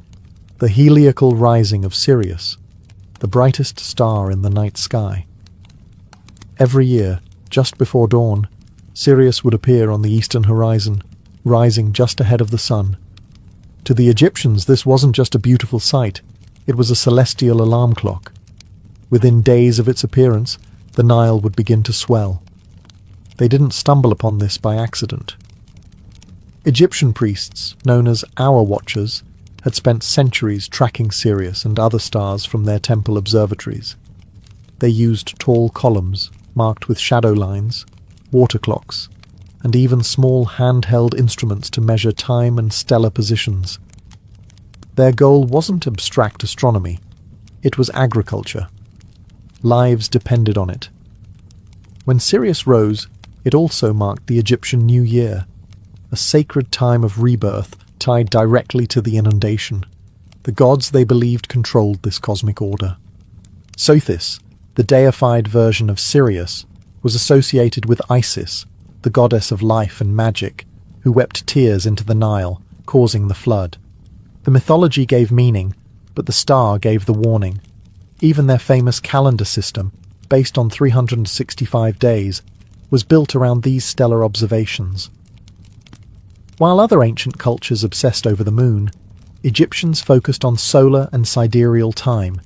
the heliacal rising of Sirius, the brightest star in the night sky. Every year, just before dawn, Sirius would appear on the eastern horizon, rising just ahead of the sun. To the Egyptians, this wasn't just a beautiful sight, it was a celestial alarm clock. Within days of its appearance, the Nile would begin to swell. They didn't stumble upon this by accident. Egyptian priests, known as Hour Watchers, had spent centuries tracking Sirius and other stars from their temple observatories. They used tall columns, marked with shadow lines, water clocks, and even small handheld instruments to measure time and stellar positions. Their goal wasn't abstract astronomy, it was agriculture. Lives depended on it. When Sirius rose, it also marked the Egyptian New Year, a sacred time of rebirth tied directly to the inundation. The gods they believed controlled this cosmic order. Sothis, the deified version of Sirius, was associated with Isis, the goddess of life and magic, who wept tears into the Nile, causing the flood. The mythology gave meaning, but the star gave the warning. Even their famous calendar system, based on 365 days, was built around these stellar observations. While other ancient cultures obsessed over the moon, Egyptians focused on solar and sidereal time,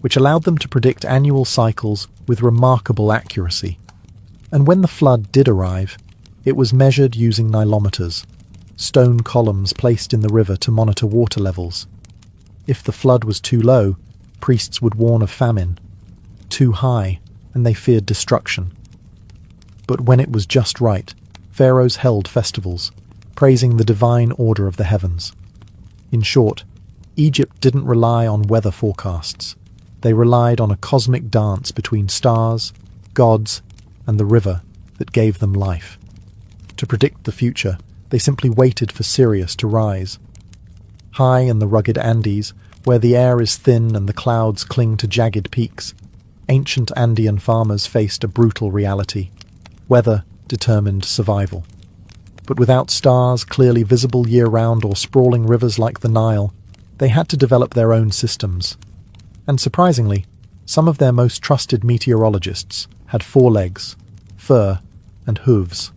which allowed them to predict annual cycles with remarkable accuracy. And when the flood did arrive, it was measured using nilometers, stone columns placed in the river to monitor water levels. If the flood was too low, priests would warn of famine. Too high, and they feared destruction. But when it was just right, pharaohs held festivals, praising the divine order of the heavens. In short, Egypt didn't rely on weather forecasts. They relied on a cosmic dance between stars, gods, and the river that gave them life. To predict the future, they simply waited for Sirius to rise. High in the rugged Andes, where the air is thin and the clouds cling to jagged peaks, ancient Andean farmers faced a brutal reality. Weather determined survival. But without stars clearly visible year-round or sprawling rivers like the Nile, they had to develop their own systems. And surprisingly, some of their most trusted meteorologists had forelegs, fur, and hooves.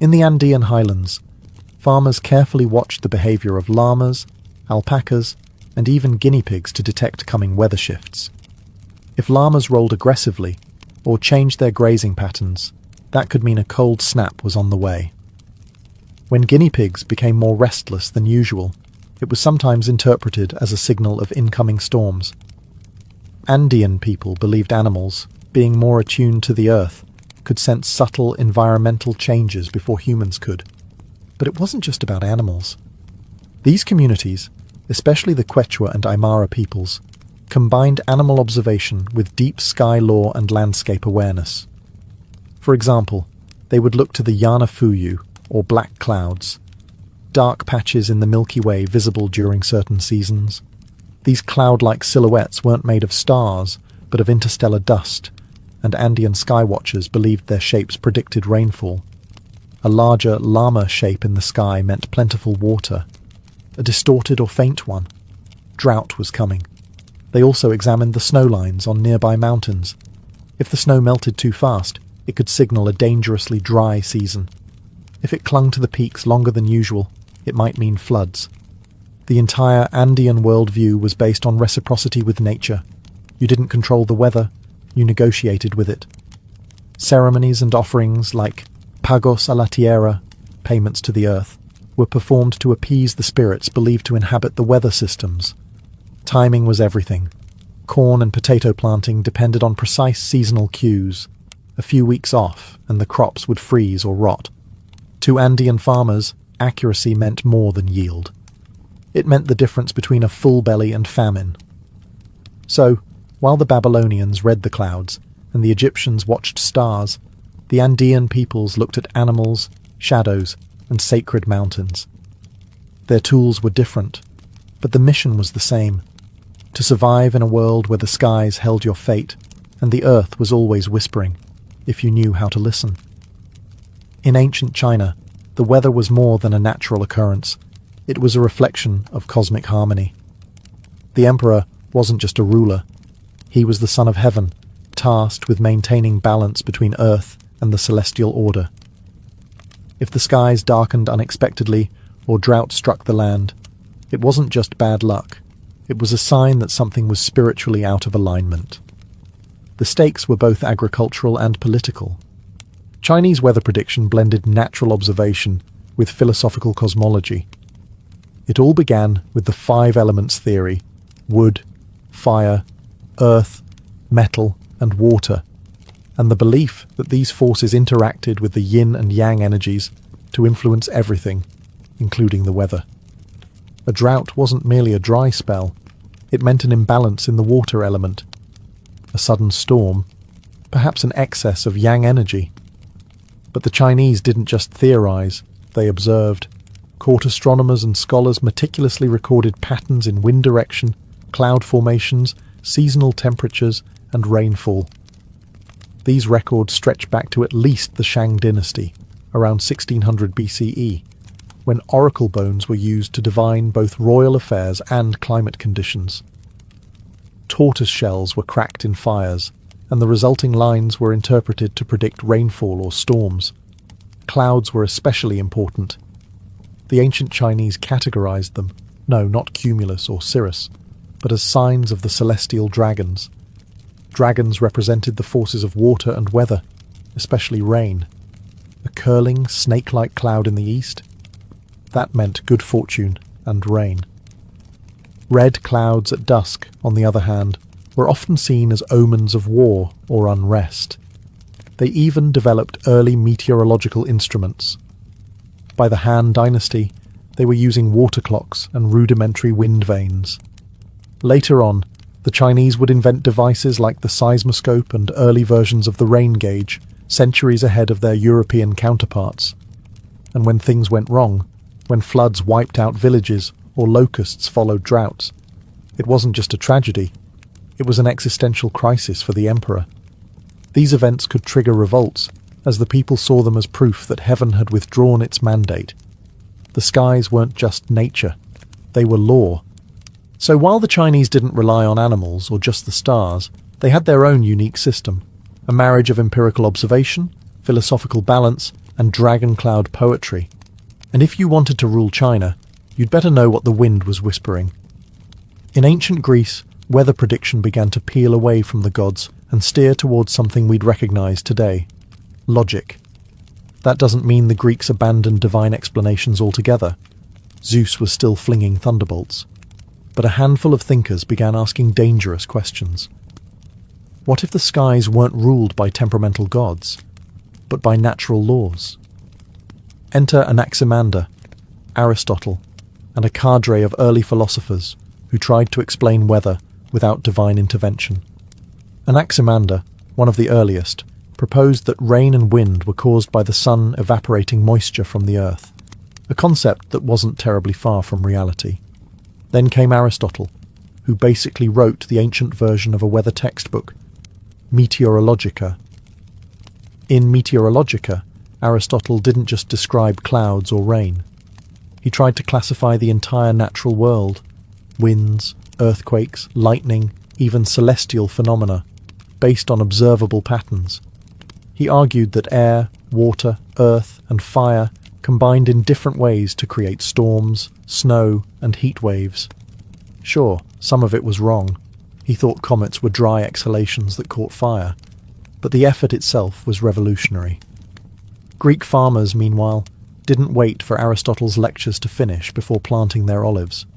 In the Andean highlands, farmers carefully watched the behavior of llamas, alpacas, and even guinea pigs to detect coming weather shifts. If llamas rolled aggressively or changed their grazing patterns, that could mean a cold snap was on the way. When guinea pigs became more restless than usual, it was sometimes interpreted as a signal of incoming storms. Andean people believed animals, being more attuned to the earth, could sense subtle environmental changes before humans could. But it wasn't just about animals. These communities, especially the Quechua and Aymara peoples, combined animal observation with deep sky law and landscape awareness. For example, they would look to the Yana Fuyu, or black clouds, dark patches in the Milky Way visible during certain seasons. These cloud-like silhouettes weren't made of stars, but of interstellar dust, and Andean skywatchers believed their shapes predicted rainfall. A larger llama shape in the sky meant plentiful water. A distorted or faint one, drought was coming. They also examined the snow lines on nearby mountains. If the snow melted too fast, it could signal a dangerously dry season. If it clung to the peaks longer than usual, it might mean floods. The entire Andean worldview was based on reciprocity with nature. You didn't control the weather, you negotiated with it. Ceremonies and offerings like pagos a la tierra, payments to the earth, were performed to appease the spirits believed to inhabit the weather systems. Timing was everything. Corn and potato planting depended on precise seasonal cues. A few weeks off, and the crops would freeze or rot. To Andean farmers, accuracy meant more than yield. It meant the difference between a full belly and famine. So, while the Babylonians read the clouds and the Egyptians watched stars, the Andean peoples looked at animals, shadows, and sacred mountains. Their tools were different, but the mission was the same: to survive in a world where the skies held your fate and the earth was always whispering, if you knew how to listen. In ancient China, the weather was more than a natural occurrence. It was a reflection of cosmic harmony. The emperor wasn't just a ruler. He was the son of heaven, tasked with maintaining balance between earth and the celestial order. If the skies darkened unexpectedly or drought struck the land, it wasn't just bad luck. It was a sign that something was spiritually out of alignment. The stakes were both agricultural and political. Chinese weather prediction blended natural observation with philosophical cosmology. It all began with the 5 elements theory: wood, fire, earth, metal, and water, and the belief that these forces interacted with the yin and yang energies to influence everything, including the weather. A drought wasn't merely a dry spell, it meant an imbalance in the water element. A sudden storm, perhaps an excess of yang energy. But the Chinese didn't just theorize, they observed. Court astronomers and scholars meticulously recorded patterns in wind direction, cloud formations, seasonal temperatures, and rainfall. These records stretch back to at least the Shang dynasty, around 1600 BCE, when oracle bones were used to divine both royal affairs and climate conditions. Tortoise shells were cracked in fires, and the resulting lines were interpreted to predict rainfall or storms. Clouds were especially important. The ancient Chinese categorized them, no, not cumulus or cirrus, but as signs of the celestial dragons. Dragons represented the forces of water and weather, especially rain. A curling, snake-like cloud in the east? That meant good fortune and rain. Red clouds at dusk, on the other hand, were often seen as omens of war or unrest. They even developed early meteorological instruments. By the Han Dynasty, they were using water clocks and rudimentary wind vanes. Later on, the Chinese would invent devices like the seismoscope and early versions of the rain gauge, centuries ahead of their European counterparts. And when things went wrong, when floods wiped out villages or locusts followed droughts, it wasn't just a tragedy, it was an existential crisis for the emperor. These events could trigger revolts, as the people saw them as proof that heaven had withdrawn its mandate. The skies weren't just nature, they were law. So while the Chinese didn't rely on animals or just the stars, they had their own unique system, a marriage of empirical observation, philosophical balance, and dragon cloud poetry. And if you wanted to rule China, you'd better know what the wind was whispering. In ancient Greece, weather prediction began to peel away from the gods and steer towards something we'd recognize today: logic. That doesn't mean the Greeks abandoned divine explanations altogether. Zeus was still flinging thunderbolts. But a handful of thinkers began asking dangerous questions. What if the skies weren't ruled by temperamental gods, but by natural laws? Enter Anaximander, Aristotle, and a cadre of early philosophers who tried to explain weather without divine intervention. Anaximander, one of the earliest, proposed that rain and wind were caused by the sun evaporating moisture from the earth, a concept that wasn't terribly far from reality. Then came Aristotle, who basically wrote the ancient version of a weather textbook. Meteorologica. In Meteorologica, Aristotle didn't just describe clouds or rain. He tried to classify the entire natural world: winds, earthquakes, lightning, even celestial phenomena, based on observable patterns. He argued that air, water, earth, and fire combined in different ways to create storms, snow, and heat waves. Sure, some of it was wrong. He thought comets were dry exhalations that caught fire, but the effort itself was revolutionary. Greek farmers, meanwhile, didn't wait for Aristotle's lectures to finish before planting their olives.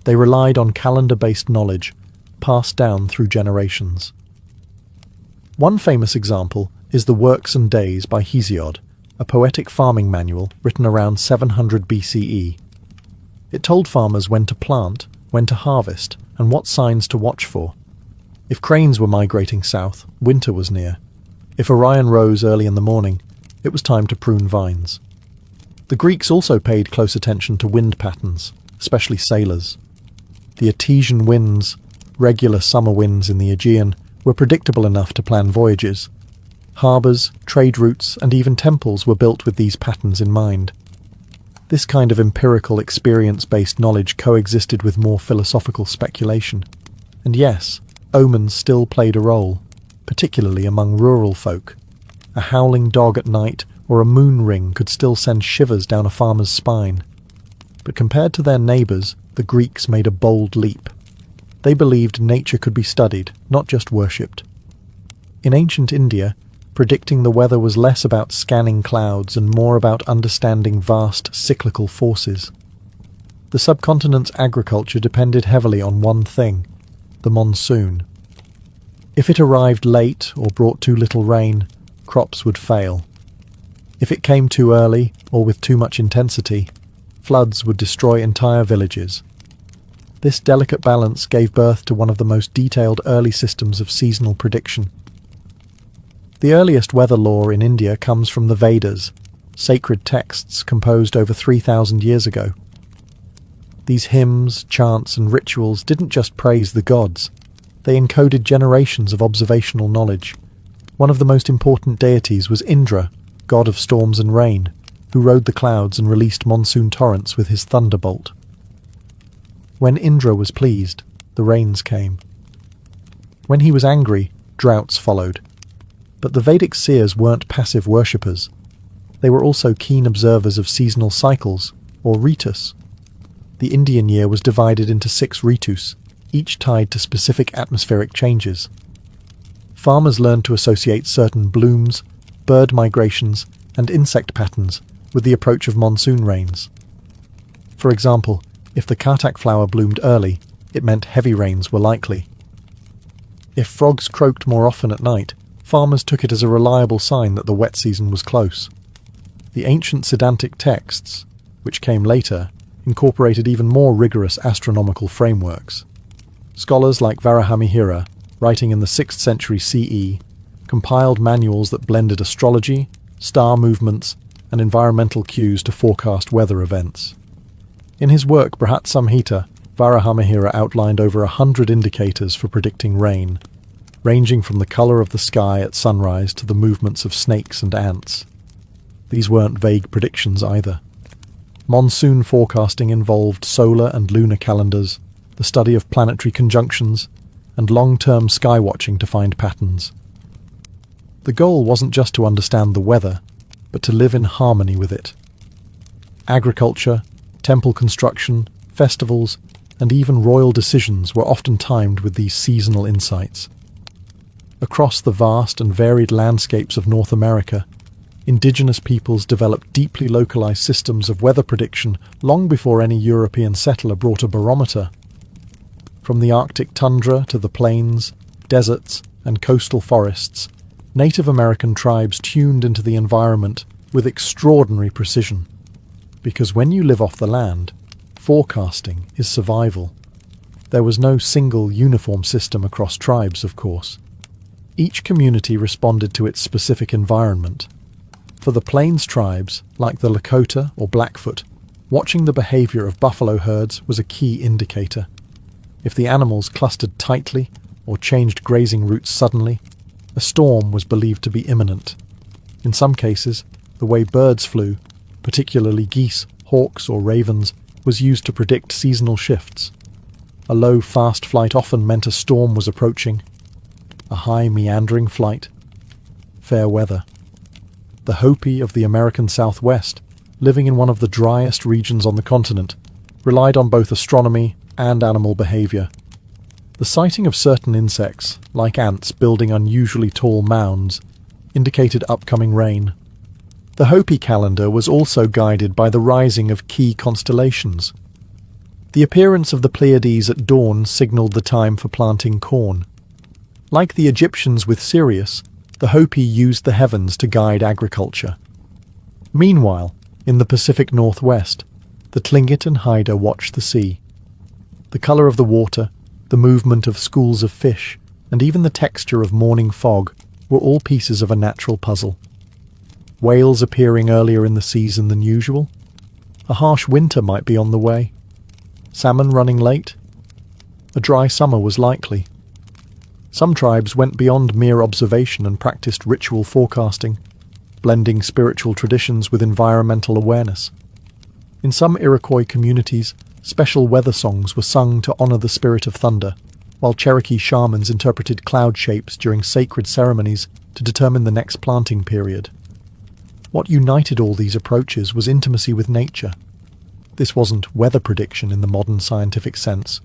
They relied on calendar-based knowledge, passed down through generations. One famous example is the Works and Days by Hesiod, a poetic farming manual written around 700 BCE. It told farmers when to plant, when to harvest, and what signs to watch for. If cranes were migrating south, winter was near. If Orion rose early in the morning, it was time to prune vines. The Greeks also paid close attention to wind patterns, especially sailors. The Etesian winds, regular summer winds in the Aegean, were predictable enough to plan voyages. Harbours, trade routes, and even temples were built with these patterns in mind. This kind of empirical, experience-based knowledge coexisted with more philosophical speculation. And yes, omens still played a role, particularly among rural folk. A howling dog at night or a moon ring could still send shivers down a farmer's spine. But compared to their neighbours, the Greeks made a bold leap. They believed nature could be studied, not just worshipped. In ancient India, predicting the weather was less about scanning clouds and more about understanding vast cyclical forces. The subcontinent's agriculture depended heavily on one thing: the monsoon. If it arrived late or brought too little rain, crops would fail. If it came too early or with too much intensity, floods would destroy entire villages. This delicate balance gave birth to one of the most detailed early systems of seasonal prediction. The earliest weather lore in India comes from the Vedas, sacred texts composed over 3,000 years ago. These hymns, chants, and rituals didn't just praise the gods. They encoded generations of observational knowledge. One of the most important deities was Indra, god of storms and rain, who rode the clouds and released monsoon torrents with his thunderbolt. When Indra was pleased, the rains came. When he was angry, droughts followed. But the Vedic seers weren't passive worshippers. They were also keen observers of seasonal cycles, or ritus. The Indian year was divided into 6 ritus, each tied to specific atmospheric changes. Farmers learned to associate certain blooms, bird migrations, and insect patterns with the approach of monsoon rains. For example, if the Kartak flower bloomed early, it meant heavy rains were likely. If frogs croaked more often at night, farmers took it as a reliable sign that the wet season was close. The ancient Siddhantic texts, which came later, incorporated even more rigorous astronomical frameworks. Scholars like Varahamihira, writing in the 6th century CE, compiled manuals that blended astrology, star movements, and environmental cues to forecast weather events. In his work Brihat Samhita, Varahamihira outlined over 100 indicators for predicting rain, ranging from the colour of the sky at sunrise to the movements of snakes and ants. These weren't vague predictions either. Monsoon forecasting involved solar and lunar calendars, the study of planetary conjunctions, and long-term sky watching to find patterns. The goal wasn't just to understand the weather, but to live in harmony with it. Agriculture, temple construction, festivals, and even royal decisions were often timed with these seasonal insights. Across the vast and varied landscapes of North America, indigenous peoples developed deeply localized systems of weather prediction long before any European settler brought a barometer. From the Arctic tundra to the plains, deserts, and coastal forests, Native American tribes tuned into the environment with extraordinary precision. Because when you live off the land, forecasting is survival. There was no single uniform system across tribes, of course. Each community responded to its specific environment. For the Plains tribes, like the Lakota or Blackfoot, watching the behavior of buffalo herds was a key indicator. If the animals clustered tightly or changed grazing routes suddenly, A storm was believed to be imminent. In some cases, the way birds flew, particularly geese, hawks, or ravens, was used to predict seasonal shifts. A low, fast flight often meant a storm was approaching. A high, meandering flight. Fair weather. The Hopi of the American Southwest, living in one of the driest regions on the continent, relied on both astronomy and animal behavior. The sighting of certain insects, like ants building unusually tall mounds, indicated upcoming rain. The Hopi calendar was also guided by the rising of key constellations. The appearance of the Pleiades at dawn signaled the time for planting corn. Like the Egyptians with Sirius, the Hopi used the heavens to guide agriculture. Meanwhile, in the Pacific Northwest, the Tlingit and Haida watched the sea. The colour of the water, the movement of schools of fish, and even the texture of morning fog were all pieces of a natural puzzle. Whales appearing earlier in the season than usual? A harsh winter might be on the way. Salmon running late? A dry summer was likely. Some tribes went beyond mere observation and practiced ritual forecasting, blending spiritual traditions with environmental awareness. In some Iroquois communities, special weather songs were sung to honor the spirit of thunder, while Cherokee shamans interpreted cloud shapes during sacred ceremonies to determine the next planting period. What united all these approaches was intimacy with nature. This wasn't weather prediction in the modern scientific sense,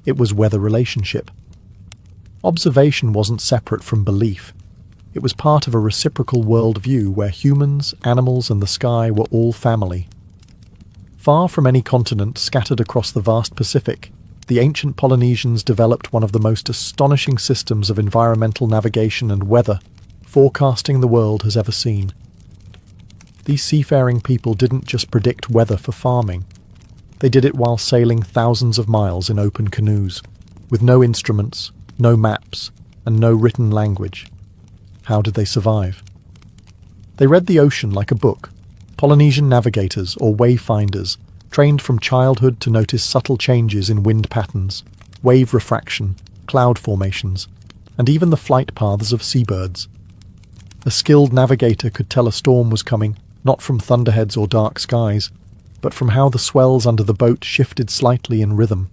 it was weather relationship. Observation wasn't separate from belief. It was part of a reciprocal worldview where humans, animals, and the sky were all family. Far from any continent scattered across the vast Pacific, the ancient Polynesians developed one of the most astonishing systems of environmental navigation and weather forecasting the world has ever seen. These seafaring people didn't just predict weather for farming. They did it while sailing thousands of miles in open canoes, with no instruments, no maps, and no written language. How did they survive? They read the ocean like a book. Polynesian navigators, or wayfinders, trained from childhood to notice subtle changes in wind patterns, wave refraction, cloud formations, and even the flight paths of seabirds. A skilled navigator could tell a storm was coming, not from thunderheads or dark skies, but from how the swells under the boat shifted slightly in rhythm.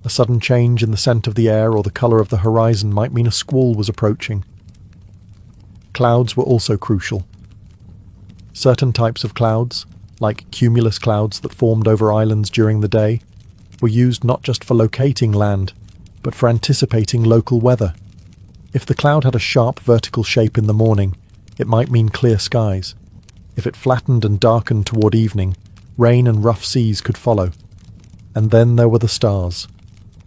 A sudden change in the scent of the air or the colour of the horizon might mean a squall was approaching. Clouds were also crucial. Certain types of clouds, like cumulus clouds that formed over islands during the day, were used not just for locating land, but for anticipating local weather. If the cloud had a sharp vertical shape in the morning, it might mean clear skies. If it flattened and darkened toward evening, rain and rough seas could follow. And then there were the stars.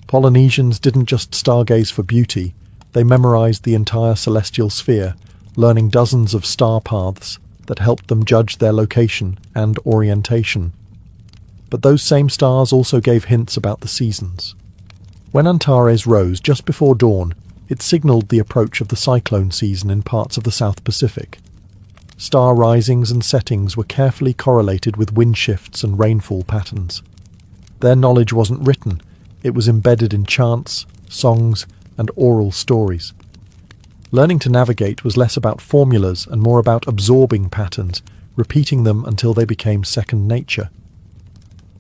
Polynesians didn't just stargaze for beauty, they memorized the entire celestial sphere, learning dozens of star paths that helped them judge their location and orientation. But those same stars also gave hints about the seasons. When Antares rose just before dawn, it signaled the approach of the cyclone season in parts of the South Pacific. Star risings and settings were carefully correlated with wind shifts and rainfall patterns. Their knowledge wasn't written, it was embedded in chants, songs, and oral stories. Learning to navigate was less about formulas and more about absorbing patterns, repeating them until they became second nature.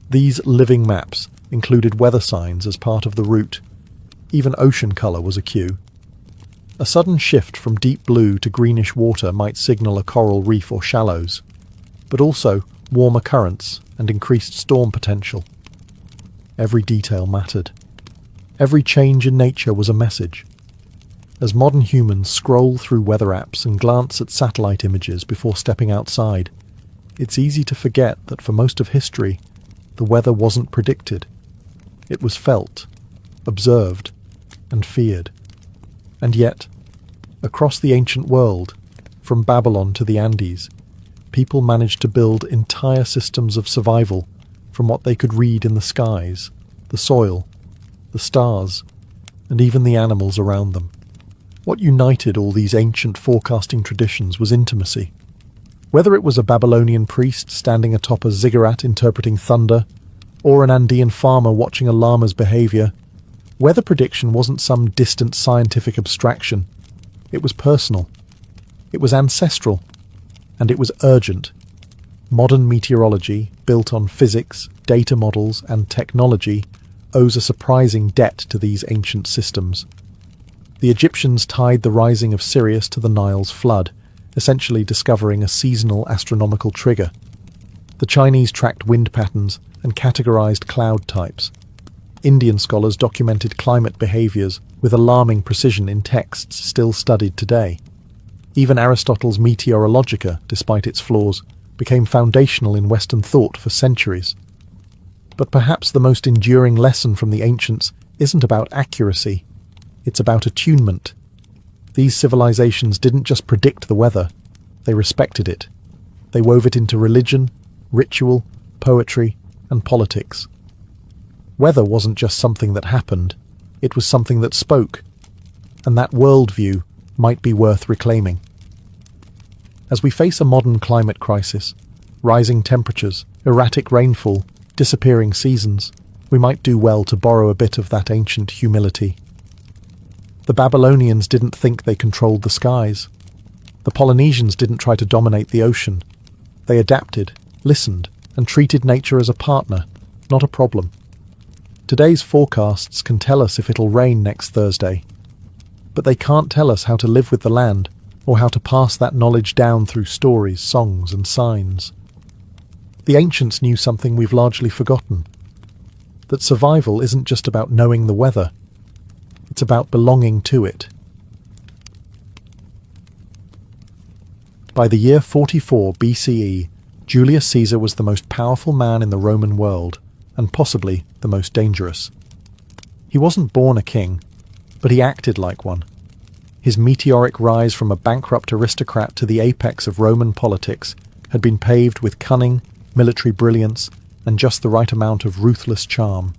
These living maps included weather signs as part of the route. Even ocean colour was a cue. A sudden shift from deep blue to greenish water might signal a coral reef or shallows, but also warmer currents and increased storm potential. Every detail mattered. Every change in nature was a message. As modern humans scroll through weather apps and glance at satellite images before stepping outside, it's easy to forget that for most of history, the weather wasn't predicted. It was felt, observed, and feared. And yet, across the ancient world, from Babylon to the Andes, people managed to build entire systems of survival from what they could read in the skies, the soil, the stars, and even the animals around them. What united all these ancient forecasting traditions was intimacy. Whether it was a Babylonian priest standing atop a ziggurat interpreting thunder, or an Andean farmer watching a llama's behaviour, weather prediction wasn't some distant scientific abstraction. It was personal. It was ancestral. And it was urgent. Modern meteorology, built on physics, data models, and technology, owes a surprising debt to these ancient systems. The Egyptians tied the rising of Sirius to the Nile's flood, essentially discovering a seasonal astronomical trigger. The Chinese tracked wind patterns and categorized cloud types. Indian scholars documented climate behaviors with alarming precision in texts still studied today. Even Aristotle's Meteorologica, despite its flaws, became foundational in Western thought for centuries. But perhaps the most enduring lesson from the ancients isn't about accuracy, it's about attunement. These civilizations didn't just predict the weather, they respected it. They wove it into religion, ritual, poetry, and politics. Weather wasn't just something that happened, it was something that spoke, and that worldview might be worth reclaiming. As we face a modern climate crisis, rising temperatures, erratic rainfall, disappearing seasons, we might do well to borrow a bit of that ancient humility. The Babylonians didn't think they controlled the skies. The Polynesians didn't try to dominate the ocean. They adapted, listened, and treated nature as a partner, not a problem. Today's forecasts can tell us if it'll rain next Thursday, but they can't tell us how to live with the land or how to pass that knowledge down through stories, songs, and signs. The ancients knew something we've largely forgotten, that survival isn't just about knowing the weather, it's about belonging to it. By the year 44 BCE, Julius Caesar was the most powerful man in the Roman world, and possibly the most dangerous. He wasn't born a king, but he acted like one. His meteoric rise from a bankrupt aristocrat to the apex of Roman politics had been paved with cunning, military brilliance, and just the right amount of ruthless charm.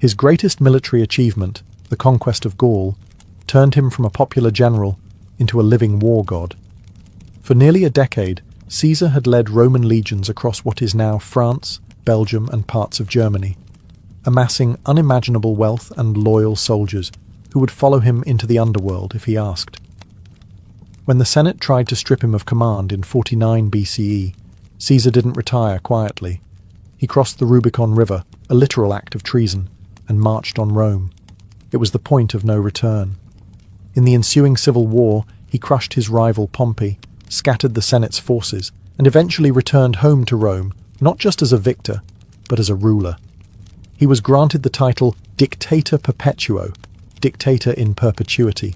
His greatest military achievement, the conquest of Gaul, turned him from a popular general into a living war god. For nearly a decade, Caesar had led Roman legions across what is now France, Belgium, and parts of Germany, amassing unimaginable wealth and loyal soldiers who would follow him into the underworld if he asked. When the Senate tried to strip him of command in 49 BCE, Caesar didn't retire quietly. He crossed the Rubicon River, a literal act of treason, and marched on Rome. It was the point of no return. In the ensuing civil war, he crushed his rival Pompey, scattered the Senate's forces, and eventually returned home to Rome, not just as a victor, but as a ruler. He was granted the title Dictator Perpetuo, dictator in perpetuity,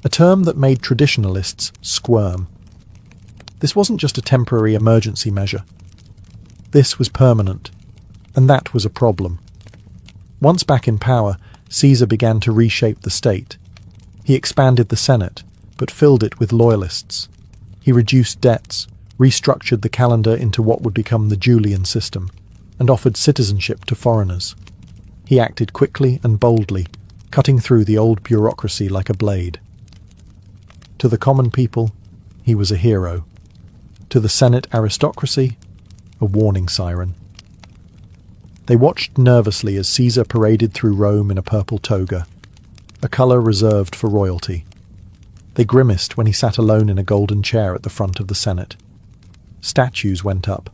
a term that made traditionalists squirm. This wasn't just a temporary emergency measure. This was permanent, and that was a problem. Once back in power, Caesar began to reshape the state. He expanded the Senate, but filled it with loyalists. He reduced debts, restructured the calendar into what would become the Julian system, and offered citizenship to foreigners. He acted quickly and boldly, cutting through the old bureaucracy like a blade. To the common people, he was a hero. To the Senate aristocracy, a warning siren. They watched nervously as Caesar paraded through Rome in a purple toga, a colour reserved for royalty. They grimaced when he sat alone in a golden chair at the front of the Senate. Statues went up.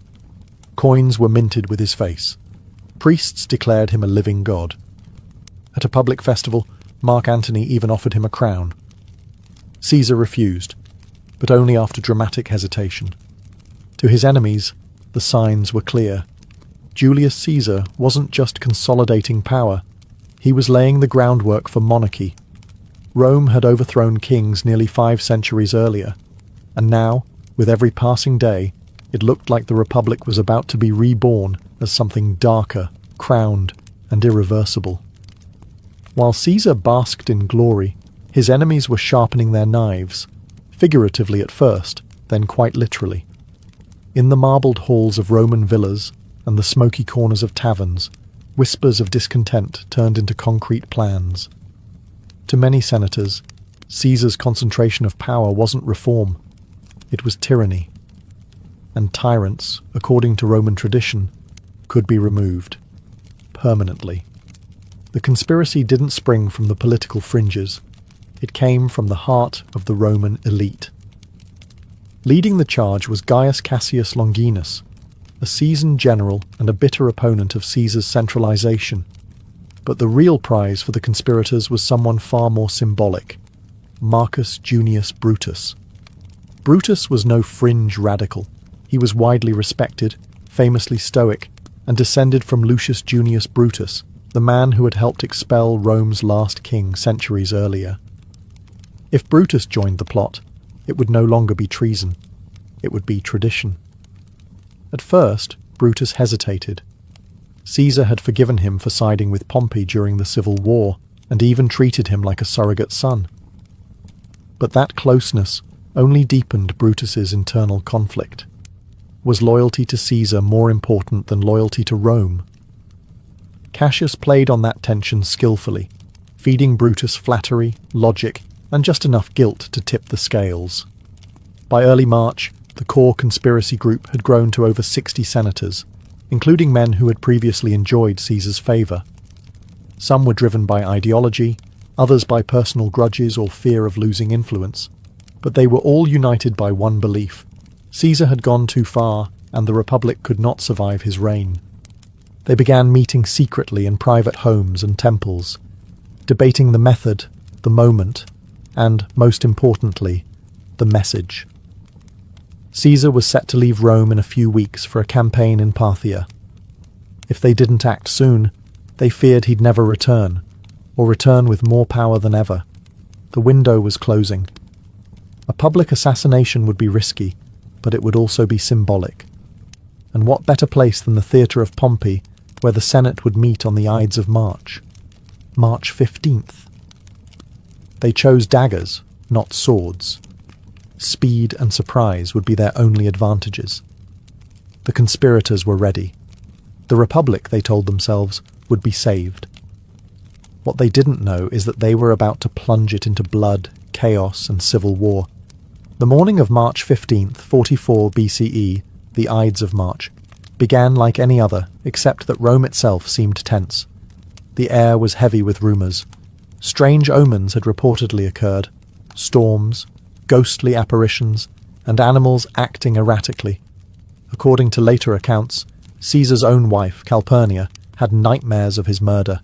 Coins were minted with his face. Priests declared him a living god. At a public festival, Mark Antony even offered him a crown. Caesar refused, but only after dramatic hesitation. To his enemies, the signs were clear. Julius Caesar wasn't just consolidating power, he was laying the groundwork for monarchy. Rome had overthrown kings nearly 5 centuries earlier, and now, with every passing day, it looked like the Republic was about to be reborn as something darker, crowned, and irreversible. While Caesar basked in glory, his enemies were sharpening their knives, figuratively at first, then quite literally. In the marbled halls of Roman villas and the smoky corners of taverns, whispers of discontent turned into concrete plans. To many senators, Caesar's concentration of power wasn't reform, it was tyranny. And tyrants, according to Roman tradition, could be removed. Permanently. The conspiracy didn't spring from the political fringes. It came from the heart of the Roman elite. Leading the charge was Gaius Cassius Longinus, a seasoned general and a bitter opponent of Caesar's centralization. But the real prize for the conspirators was someone far more symbolic: Marcus Junius Brutus. Brutus was no fringe radical. He was widely respected, famously stoic, and descended from Lucius Junius Brutus, the man who had helped expel Rome's last king centuries earlier. If Brutus joined the plot, it would no longer be treason. It would be tradition. At first, Brutus hesitated. Caesar had forgiven him for siding with Pompey during the Civil War, and even treated him like a surrogate son. But that closeness only deepened Brutus's internal conflict. Was loyalty to Caesar more important than loyalty to Rome? Cassius played on that tension skillfully, feeding Brutus flattery, logic, and just enough guilt to tip the scales. By early March, the core conspiracy group had grown to over 60 senators, including men who had previously enjoyed Caesar's favour. Some were driven by ideology, others by personal grudges or fear of losing influence, but they were all united by one belief: Caesar had gone too far, and the Republic could not survive his reign. They began meeting secretly in private homes and temples, debating the method, the moment, and, most importantly, the message. Caesar was set to leave Rome in a few weeks for a campaign in Parthia. If they didn't act soon, they feared he'd never return, or return with more power than ever. The window was closing. A public assassination would be risky, but it would also be symbolic. And what better place than the theatre of Pompey, where the Senate would meet on the Ides of March? March 15th. They chose daggers, not swords. Speed and surprise would be their only advantages. The conspirators were ready. The Republic, they told themselves, would be saved. What they didn't know is that they were about to plunge it into blood, chaos, and civil war. The morning of March 15th, 44 BCE, the Ides of March, began like any other, except that Rome itself seemed tense. The air was heavy with rumours. Strange omens had reportedly occurred: storms, ghostly apparitions, and animals acting erratically. According to later accounts, Caesar's own wife, Calpurnia, had nightmares of his murder,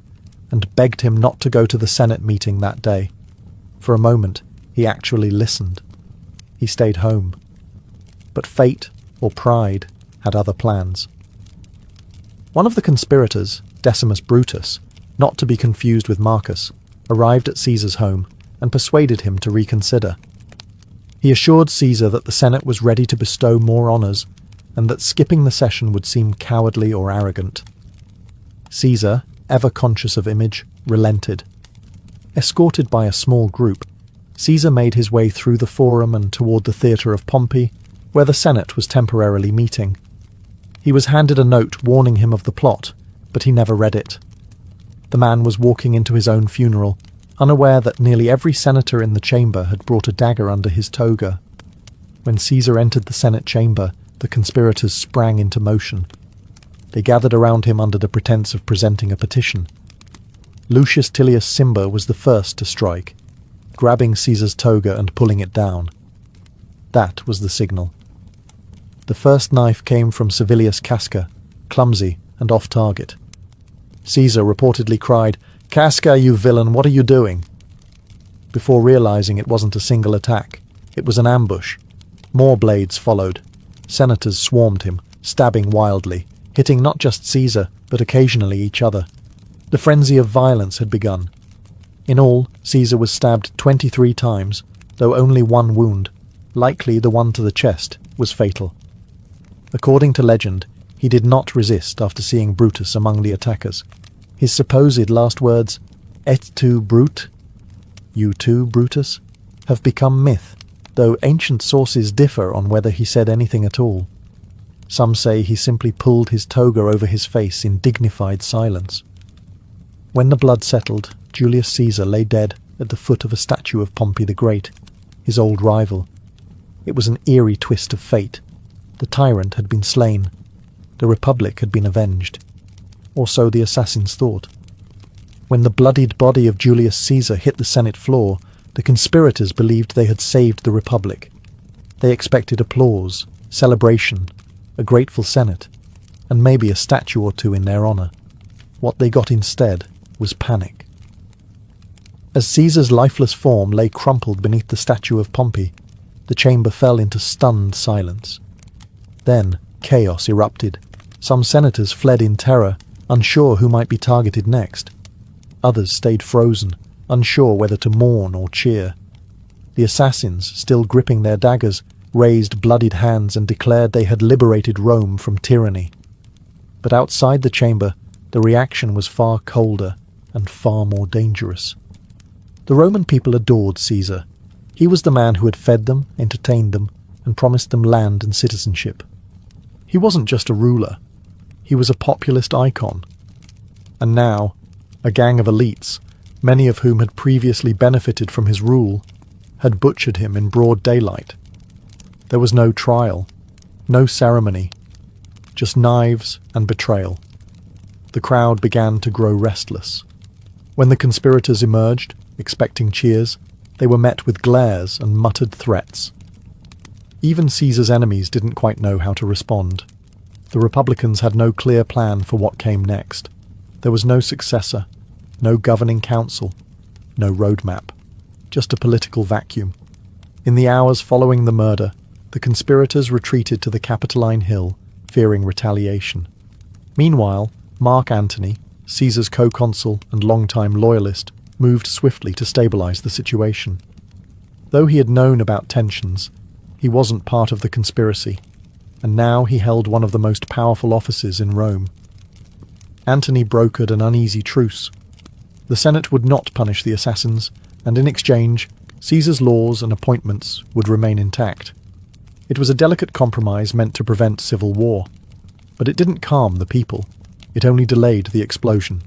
and begged him not to go to the Senate meeting that day. For a moment, he actually listened. He stayed home. But fate, or pride, had other plans. One of the conspirators, Decimus Brutus, not to be confused with Marcus, arrived at Caesar's home and persuaded him to reconsider. He assured Caesar that the Senate was ready to bestow more honours, and that skipping the session would seem cowardly or arrogant. Caesar, ever conscious of image, relented. Escorted by a small group, Caesar made his way through the Forum and toward the Theatre of Pompey, where the Senate was temporarily meeting. He was handed a note warning him of the plot, but he never read it. The man was walking into his own funeral, unaware that nearly every senator in the chamber had brought a dagger under his toga. When Caesar entered the Senate chamber, the conspirators sprang into motion. They gathered around him under the pretense of presenting a petition. Lucius Tillius Cimber was the first to strike, grabbing Caesar's toga and pulling it down. That was the signal. The first knife came from Servilius Casca, clumsy and off-target. Caesar reportedly cried, "Casca, you villain, what are you doing?" Before realizing it wasn't a single attack, it was an ambush. More blades followed. Senators swarmed him, stabbing wildly, hitting not just Caesar, but occasionally each other. The frenzy of violence had begun. In all, Caesar was stabbed 23 times, though only one wound, likely the one to the chest, was fatal. According to legend, he did not resist after seeing Brutus among the attackers. His supposed last words, "Et tu, Brute?" "You too, Brutus?" have become myth, though ancient sources differ on whether he said anything at all. Some say he simply pulled his toga over his face in dignified silence. When the blood settled, Julius Caesar lay dead at the foot of a statue of Pompey the Great, his old rival. It was an eerie twist of fate. The tyrant had been slain. The Republic had been avenged. Or so the assassins thought. When the bloodied body of Julius Caesar hit the Senate floor, The conspirators believed they had saved the Republic. They expected applause, celebration, a grateful Senate, and maybe a statue or two in their honor. What they got instead was panic. As Caesar's lifeless form lay crumpled beneath the statue of Pompey, the chamber fell into stunned silence. Then chaos erupted. Some senators fled in terror, unsure who might be targeted next. Others stayed frozen, unsure whether to mourn or cheer. The assassins, still gripping their daggers, raised bloodied hands and declared they had liberated Rome from tyranny. But outside the chamber, the reaction was far colder and far more dangerous. The Roman people adored Caesar. He was the man who had fed them, entertained them, and promised them land and citizenship. He wasn't just a ruler. He was a populist icon. And now, a gang of elites, many of whom had previously benefited from his rule, had butchered him in broad daylight. There was no trial, no ceremony, just knives and betrayal. The crowd began to grow restless. When the conspirators emerged, expecting cheers, they were met with glares and muttered threats. Even Caesar's enemies didn't quite know how to respond. The Republicans had no clear plan for what came next. There was no successor, no governing council, no roadmap, just a political vacuum. In the hours following the murder, the conspirators retreated to the Capitoline Hill, fearing retaliation. Meanwhile, Mark Antony, Caesar's co-consul and longtime loyalist, moved swiftly to stabilize the situation. Though he had known about tensions, he wasn't part of the conspiracy, and now he held one of the most powerful offices in Rome. Antony brokered an uneasy truce. The Senate would not punish the assassins, and in exchange, Caesar's laws and appointments would remain intact. It was a delicate compromise meant to prevent civil war, but it didn't calm the people. It only delayed the explosion.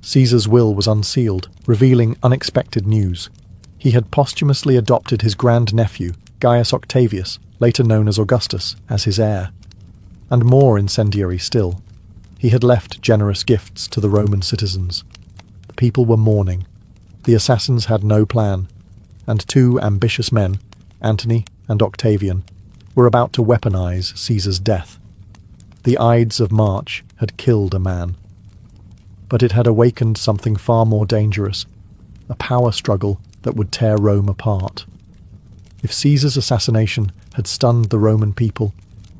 Caesar's will was unsealed, revealing unexpected news. He had posthumously adopted his grandnephew, Gaius Octavius, later known as Augustus, as his heir. And more incendiary still, he had left generous gifts to the Roman citizens. The people were mourning. The assassins had no plan, and two ambitious men, Antony and Octavian, were about to weaponize Caesar's death. The Ides of March had killed a man. But it had awakened something far more dangerous, a power struggle that would tear Rome apart. If Caesar's assassination had stunned the Roman people,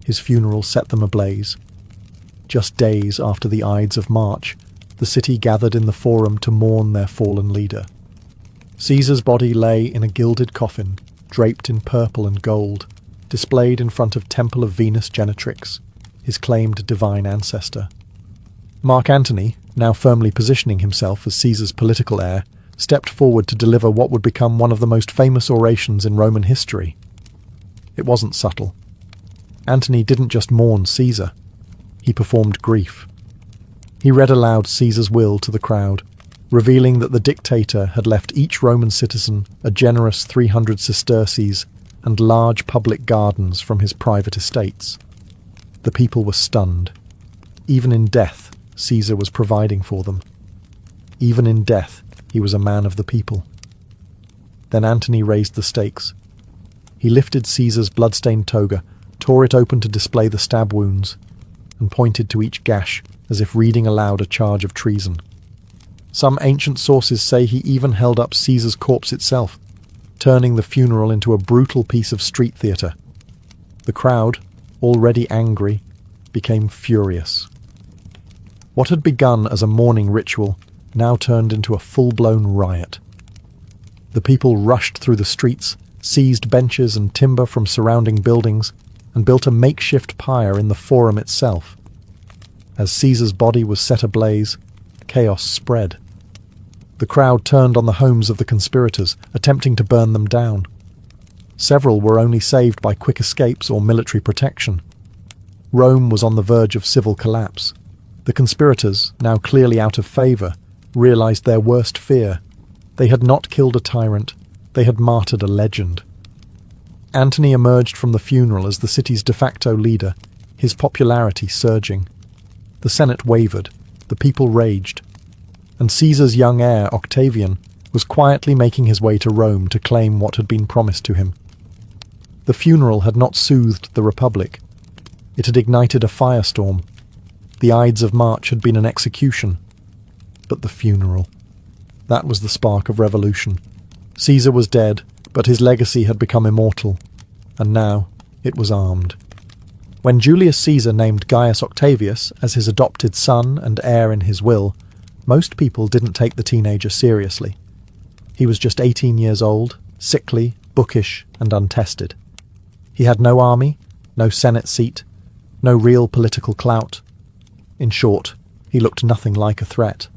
his funeral set them ablaze. Just days after the Ides of March, the city gathered in the Forum to mourn their fallen leader. Caesar's body lay in a gilded coffin, draped in purple and gold, displayed in front of Temple of Venus Genetrix, his claimed divine ancestor. Mark Antony, now firmly positioning himself as Caesar's political heir, stepped forward to deliver what would become one of the most famous orations in Roman history. It wasn't subtle. Antony didn't just mourn Caesar. He performed grief. He read aloud Caesar's will to the crowd, revealing that the dictator had left each Roman citizen a generous 300 sesterces and large public gardens from his private estates. The people were stunned. Even in death, Caesar was providing for them. Even in death, he was a man of the people. Then Antony raised the stakes. He lifted Caesar's blood-stained toga, tore it open to display the stab wounds, and pointed to each gash as if reading aloud a charge of treason. Some ancient sources say he even held up Caesar's corpse itself, turning the funeral into a brutal piece of street theatre. The crowd, already angry, became furious. What had begun as a mourning ritual now turned into a full-blown riot. The people rushed through the streets, seized benches and timber from surrounding buildings, and built a makeshift pyre in the Forum itself. As Caesar's body was set ablaze, chaos spread. The crowd turned on the homes of the conspirators, attempting to burn them down. Several were only saved by quick escapes or military protection. Rome was on the verge of civil collapse. The conspirators, now clearly out of favour, realised their worst fear. They had not killed a tyrant, they had martyred a legend. Antony emerged from the funeral as the city's de facto leader, his popularity surging. The Senate wavered, the people raged, and Caesar's young heir, Octavian, was quietly making his way to Rome to claim what had been promised to him. The funeral had not soothed the Republic. It had ignited a firestorm. The Ides of March had been an execution. But the funeral, that was the spark of revolution. Caesar was dead, but his legacy had become immortal, and now it was armed. When Julius Caesar named Gaius Octavius as his adopted son and heir in his will, most people didn't take the teenager seriously. He was just 18 years old, sickly, bookish, and untested. He had no army, no Senate seat, no real political clout. In short, he looked nothing like a threat.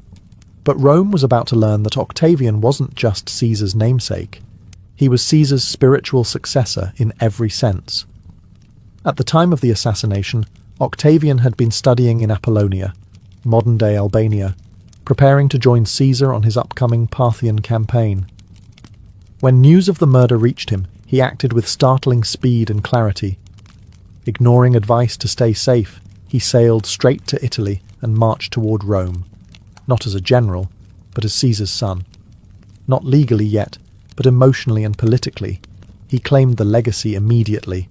But Rome was about to learn that Octavian wasn't just Caesar's namesake. He was Caesar's spiritual successor in every sense. At the time of the assassination, Octavian had been studying in Apollonia, modern-day Albania, preparing to join Caesar on his upcoming Parthian campaign. When news of the murder reached him, he acted with startling speed and clarity. Ignoring advice to stay safe, he sailed straight to Italy and marched toward Rome, not as a general, but as Caesar's son. Not legally yet, but emotionally and politically, he claimed the legacy immediately.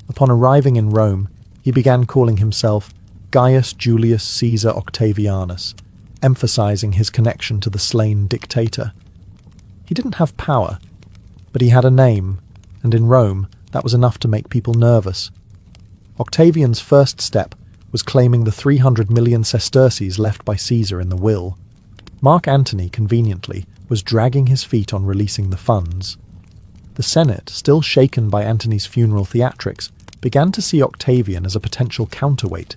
Upon arriving in Rome, he began calling himself Gaius Julius Caesar Octavianus, emphasizing his connection to the slain dictator. He didn't have power, but he had a name, and in Rome that was enough to make people nervous. Octavian's first step was claiming the 300 million sesterces left by Caesar in the will. Mark Antony, conveniently, was dragging his feet on releasing the funds. The Senate, still shaken by Antony's funeral theatrics, began to see Octavian as a potential counterweight.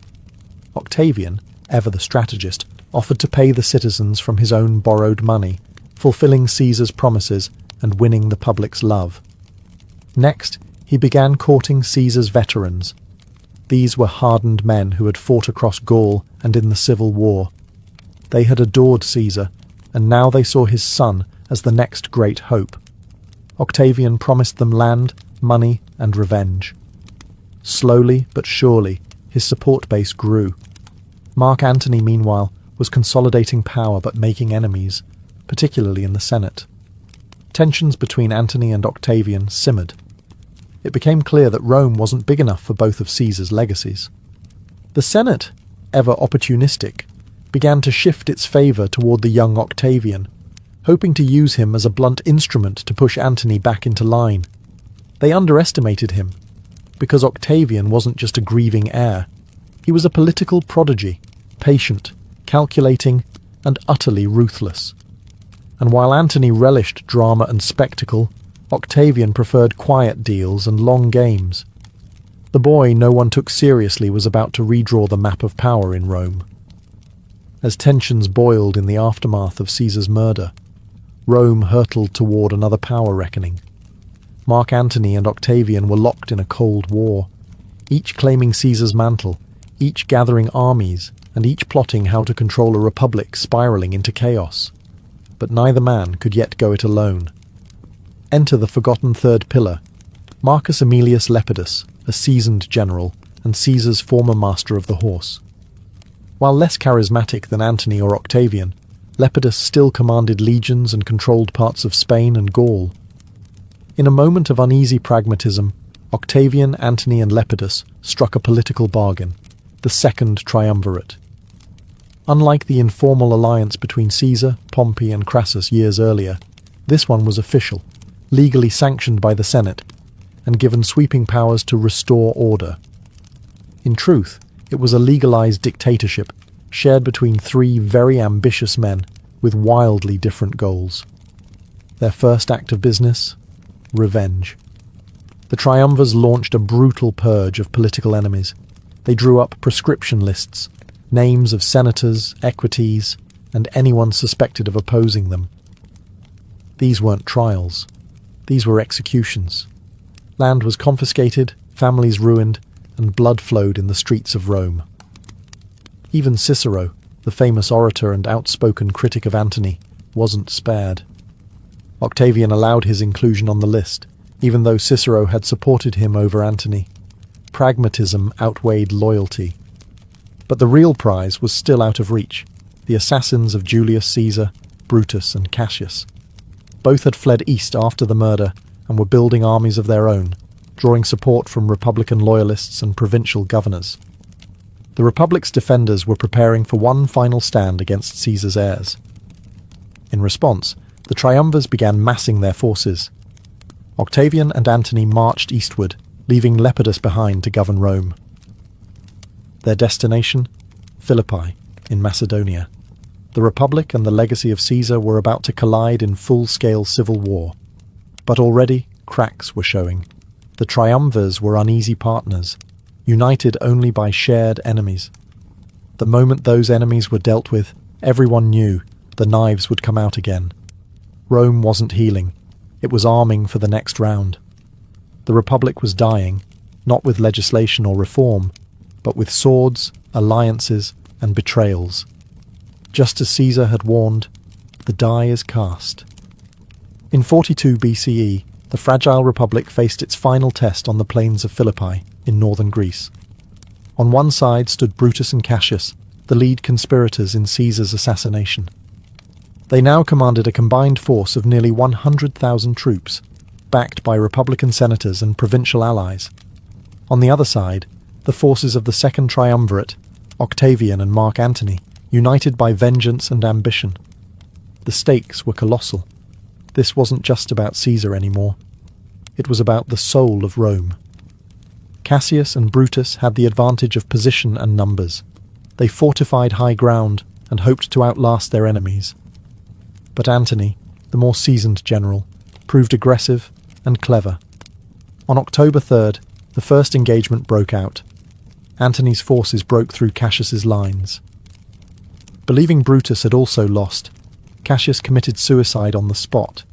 Octavian, ever the strategist, offered to pay the citizens from his own borrowed money, fulfilling Caesar's promises and winning the public's love. Next, he began courting Caesar's veterans. These were hardened men who had fought across Gaul and in the Civil War. They had adored Caesar, and now they saw his son as the next great hope. Octavian promised them land, money, and revenge. Slowly but surely, his support base grew. Mark Antony, meanwhile, was consolidating power but making enemies, particularly in the Senate. Tensions between Antony and Octavian simmered. It became clear that Rome wasn't big enough for both of Caesar's legacies. The Senate, ever opportunistic, began to shift its favour toward the young Octavian, hoping to use him as a blunt instrument to push Antony back into line. They underestimated him, because Octavian wasn't just a grieving heir. He was a political prodigy, patient, calculating, and utterly ruthless. And while Antony relished drama and spectacle, Octavian preferred quiet deals and long games. The boy no one took seriously was about to redraw the map of power in Rome. As tensions boiled in the aftermath of Caesar's murder, Rome hurtled toward another power reckoning. Mark Antony and Octavian were locked in a cold war, each claiming Caesar's mantle, each gathering armies, and each plotting how to control a republic spiraling into chaos. But neither man could yet go it alone. Enter the forgotten third pillar, Marcus Aemilius Lepidus, a seasoned general, and Caesar's former master of the horse. While less charismatic than Antony or Octavian, Lepidus still commanded legions and controlled parts of Spain and Gaul. In a moment of uneasy pragmatism, Octavian, Antony, and Lepidus struck a political bargain, the Second Triumvirate. Unlike the informal alliance between Caesar, Pompey, and Crassus years earlier, this one was official, legally sanctioned by the Senate, and given sweeping powers to restore order. In truth, it was a legalized dictatorship shared between three very ambitious men with wildly different goals. Their first act of business? Revenge. The triumvirs launched a brutal purge of political enemies. They drew up prescription lists, names of senators, equities, and anyone suspected of opposing them. These weren't trials. These were executions. Land was confiscated, families ruined, and blood flowed in the streets of Rome. Even Cicero, the famous orator and outspoken critic of Antony, wasn't spared. Octavian allowed his inclusion on the list, even though Cicero had supported him over Antony. Pragmatism outweighed loyalty. But the real prize was still out of reach, the assassins of Julius Caesar, Brutus, and Cassius. Both had fled east after the murder and were building armies of their own, drawing support from Republican loyalists and provincial governors. The Republic's defenders were preparing for one final stand against Caesar's heirs. In response, the triumvirs began massing their forces. Octavian and Antony marched eastward, leaving Lepidus behind to govern Rome. Their destination? Philippi, in Macedonia. The Republic and the legacy of Caesar were about to collide in full-scale civil war. But already, cracks were showing. The triumvirs were uneasy partners, united only by shared enemies. The moment those enemies were dealt with, everyone knew the knives would come out again. Rome wasn't healing. It was arming for the next round. The Republic was dying, not with legislation or reform, but with swords, alliances, and betrayals. Just as Caesar had warned, the die is cast. In 42 BCE, the fragile Republic faced its final test on the plains of Philippi, in northern Greece. On one side stood Brutus and Cassius, the lead conspirators in Caesar's assassination. They now commanded a combined force of nearly 100,000 troops, backed by Republican senators and provincial allies. On the other side, the forces of the Second Triumvirate, Octavian and Mark Antony, united by vengeance and ambition. The stakes were colossal. This wasn't just about Caesar anymore. It was about the soul of Rome. Cassius and Brutus had the advantage of position and numbers. They fortified high ground and hoped to outlast their enemies. But Antony, the more seasoned general, proved aggressive and clever. On October 3rd, the first engagement broke out. Antony's forces broke through Cassius's lines. Believing Brutus had also lost, Cassius committed suicide on the spot,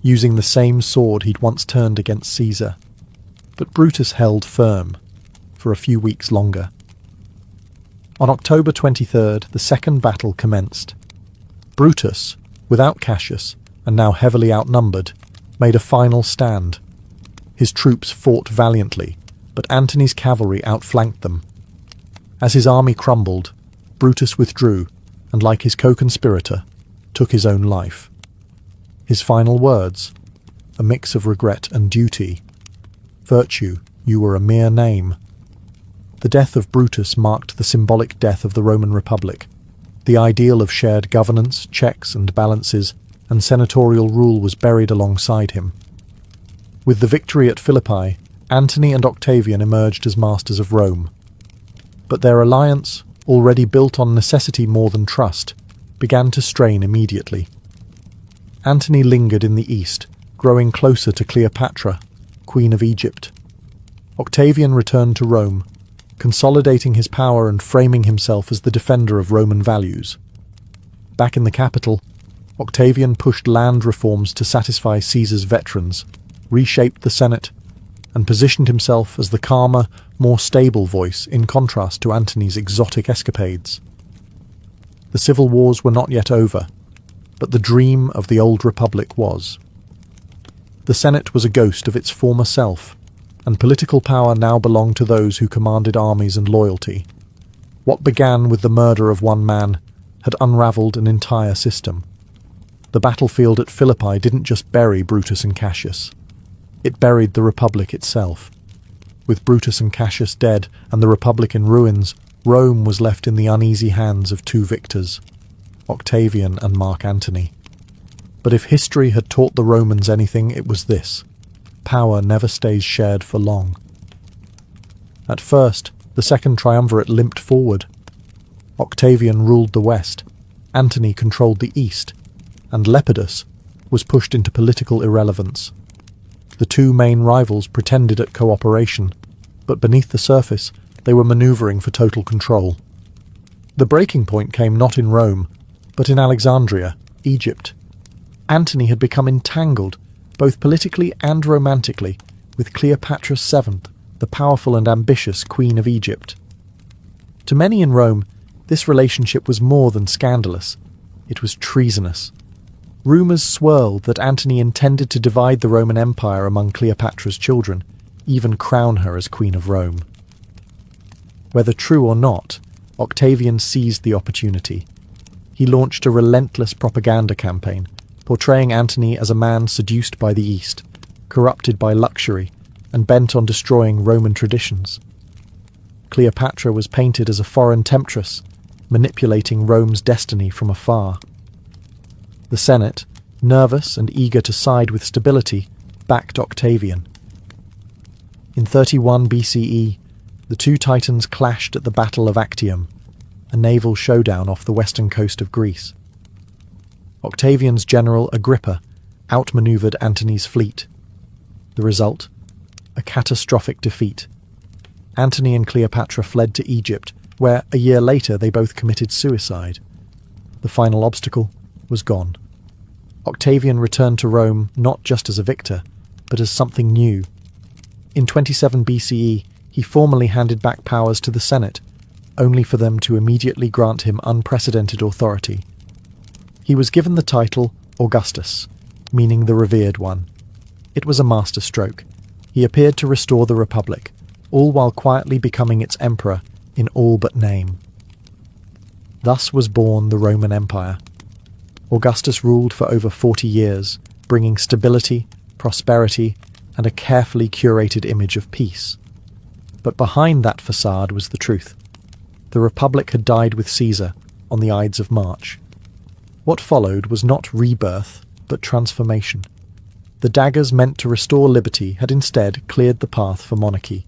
using the same sword he'd once turned against Caesar. But Brutus held firm, for a few weeks longer. On October 23rd, the second battle commenced. Brutus, without Cassius, and now heavily outnumbered, made a final stand. His troops fought valiantly, but Antony's cavalry outflanked them. As his army crumbled, Brutus withdrew, and like his co-conspirator, took his own life. His final words, a mix of regret and duty: "Virtue, you were a mere name." The death of Brutus marked the symbolic death of the Roman Republic. The ideal of shared governance, checks and balances, and senatorial rule was buried alongside him. With the victory at Philippi, Antony and Octavian emerged as masters of Rome. But their alliance, already built on necessity more than trust, began to strain immediately. Antony lingered in the east, growing closer to Cleopatra, Queen of Egypt. Octavian returned to Rome, consolidating his power and framing himself as the defender of Roman values. Back in the capital, Octavian pushed land reforms to satisfy Caesar's veterans, reshaped the Senate, and positioned himself as the calmer, more stable voice in contrast to Antony's exotic escapades. The civil wars were not yet over, but the dream of the old Republic was. The Senate was a ghost of its former self, and political power now belonged to those who commanded armies and loyalty. What began with the murder of one man had unravelled an entire system. The battlefield at Philippi didn't just bury Brutus and Cassius. It buried the Republic itself. With Brutus and Cassius dead and the Republic in ruins, Rome was left in the uneasy hands of two victors, Octavian and Mark Antony. But if history had taught the Romans anything, it was this: power never stays shared for long. At first, the Second Triumvirate limped forward. Octavian ruled the west, Antony controlled the east, and Lepidus was pushed into political irrelevance. The two main rivals pretended at cooperation, but beneath the surface they were manoeuvring for total control. The breaking point came not in Rome, but in Alexandria, Egypt. Antony had become entangled, both politically and romantically, with Cleopatra VII, the powerful and ambitious Queen of Egypt. To many in Rome, this relationship was more than scandalous. It was treasonous. Rumours swirled that Antony intended to divide the Roman Empire among Cleopatra's children, even crown her as Queen of Rome. Whether true or not, Octavian seized the opportunity. He launched a relentless propaganda campaign, portraying Antony as a man seduced by the East, corrupted by luxury, and bent on destroying Roman traditions. Cleopatra was painted as a foreign temptress, manipulating Rome's destiny from afar. The Senate, nervous and eager to side with stability, backed Octavian. In 31 BCE, the two titans clashed at the Battle of Actium, a naval showdown off the western coast of Greece. Octavian's general Agrippa outmaneuvered Antony's fleet. The result? A catastrophic defeat. Antony and Cleopatra fled to Egypt, where a year later they both committed suicide. The final obstacle was gone. Octavian returned to Rome not just as a victor, but as something new. In 27 BCE, he formally handed back powers to the Senate, only for them to immediately grant him unprecedented authority. He was given the title Augustus, meaning the revered one. It was a masterstroke. He appeared to restore the Republic, all while quietly becoming its emperor in all but name. Thus was born the Roman Empire. Augustus ruled for over 40 years, bringing stability, prosperity, and a carefully curated image of peace. But behind that facade was the truth. The Republic had died with Caesar on the Ides of March. What followed was not rebirth, but transformation. The daggers meant to restore liberty had instead cleared the path for monarchy.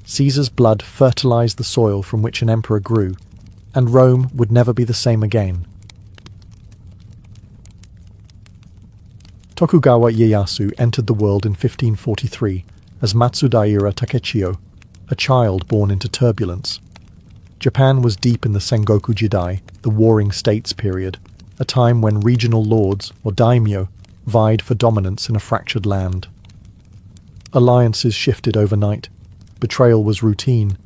Caesar's blood fertilized the soil from which an emperor grew, and Rome would never be the same again. Tokugawa Ieyasu entered the world in 1543 as Matsudaira Takechiyo, a child born into turbulence. Japan was deep in the Sengoku Jidai, the Warring States period, a time when regional lords, or daimyo, vied for dominance in a fractured land. Alliances shifted overnight, betrayal was routine,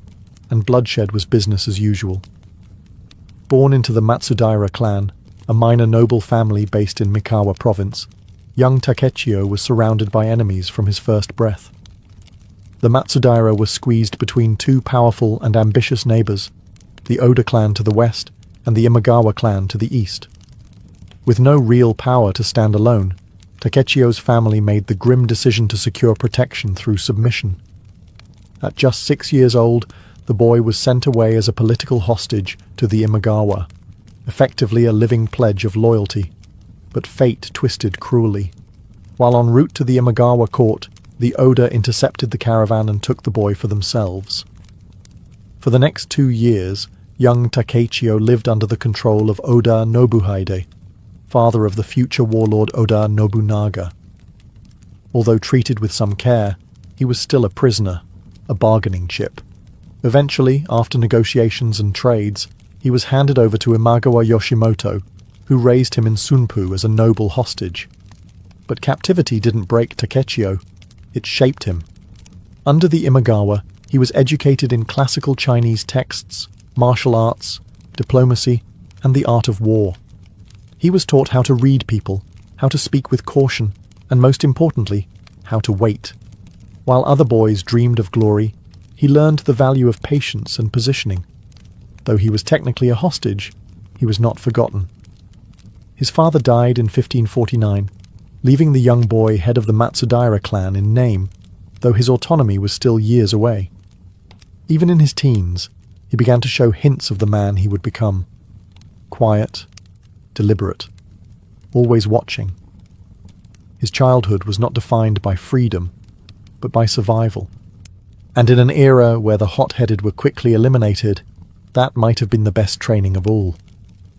and bloodshed was business as usual. Born into the Matsudaira clan, a minor noble family based in Mikawa province, young Takechiyo was surrounded by enemies from his first breath. The Matsudaira were squeezed between two powerful and ambitious neighbours, the Oda clan to the west and the Imagawa clan to the east. With no real power to stand alone, Takechiyo's family made the grim decision to secure protection through submission. At just 6 years old, the boy was sent away as a political hostage to the Imagawa, effectively a living pledge of loyalty. But fate twisted cruelly. While en route to the Imagawa court, the Oda intercepted the caravan and took the boy for themselves. For the next 2 years, young Takechiyo lived under the control of Oda Nobuhide, father of the future warlord Oda Nobunaga. Although treated with some care, he was still a prisoner, a bargaining chip. Eventually, after negotiations and trades, he was handed over to Imagawa Yoshimoto, who raised him in Sunpu as a noble hostage. But captivity didn't break Takechiyo, it shaped him. Under the Imagawa, he was educated in classical Chinese texts, martial arts, diplomacy, and the art of war. He was taught how to read people, how to speak with caution, and most importantly, how to wait. While other boys dreamed of glory, he learned the value of patience and positioning. Though he was technically a hostage, he was not forgotten. His father died in 1549, leaving the young boy head of the Matsudaira clan in name, though his autonomy was still years away. Even in his teens, he began to show hints of the man he would become. Quiet, deliberate, always watching. His childhood was not defined by freedom, but by survival. And in an era where the hot-headed were quickly eliminated, that might have been the best training of all.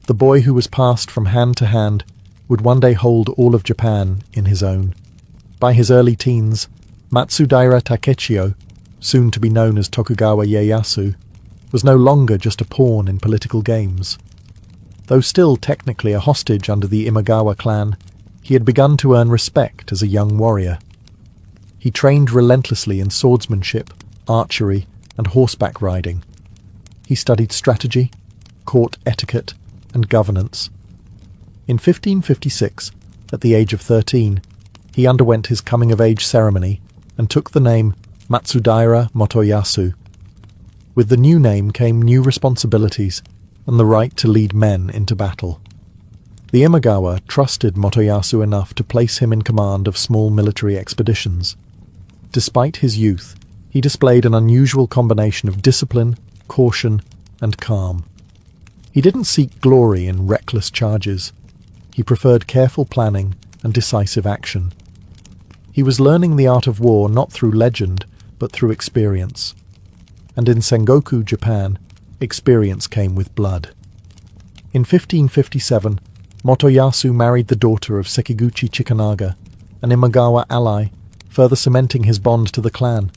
The boy who was passed from hand to hand would one day hold all of Japan in his own. By his early teens, Matsudaira Takechiyo, soon to be known as Tokugawa Ieyasu, was no longer just a pawn in political games. Though still technically a hostage under the Imagawa clan, he had begun to earn respect as a young warrior. He trained relentlessly in swordsmanship, archery, and horseback riding. He studied strategy, court etiquette, and governance. In 1556, at the age of 13, he underwent his coming-of-age ceremony and took the name Matsudaira Motoyasu. With the new name came new responsibilities and the right to lead men into battle. The Imagawa trusted Motoyasu enough to place him in command of small military expeditions. Despite his youth, he displayed an unusual combination of discipline, caution, and calm. He didn't seek glory in reckless charges. He preferred careful planning and decisive action. He was learning the art of war not through legend, but through experience. And in Sengoku, Japan, experience came with blood. In 1557, Motoyasu married the daughter of Sekiguchi Chikanaga, an Imagawa ally, further cementing his bond to the clan.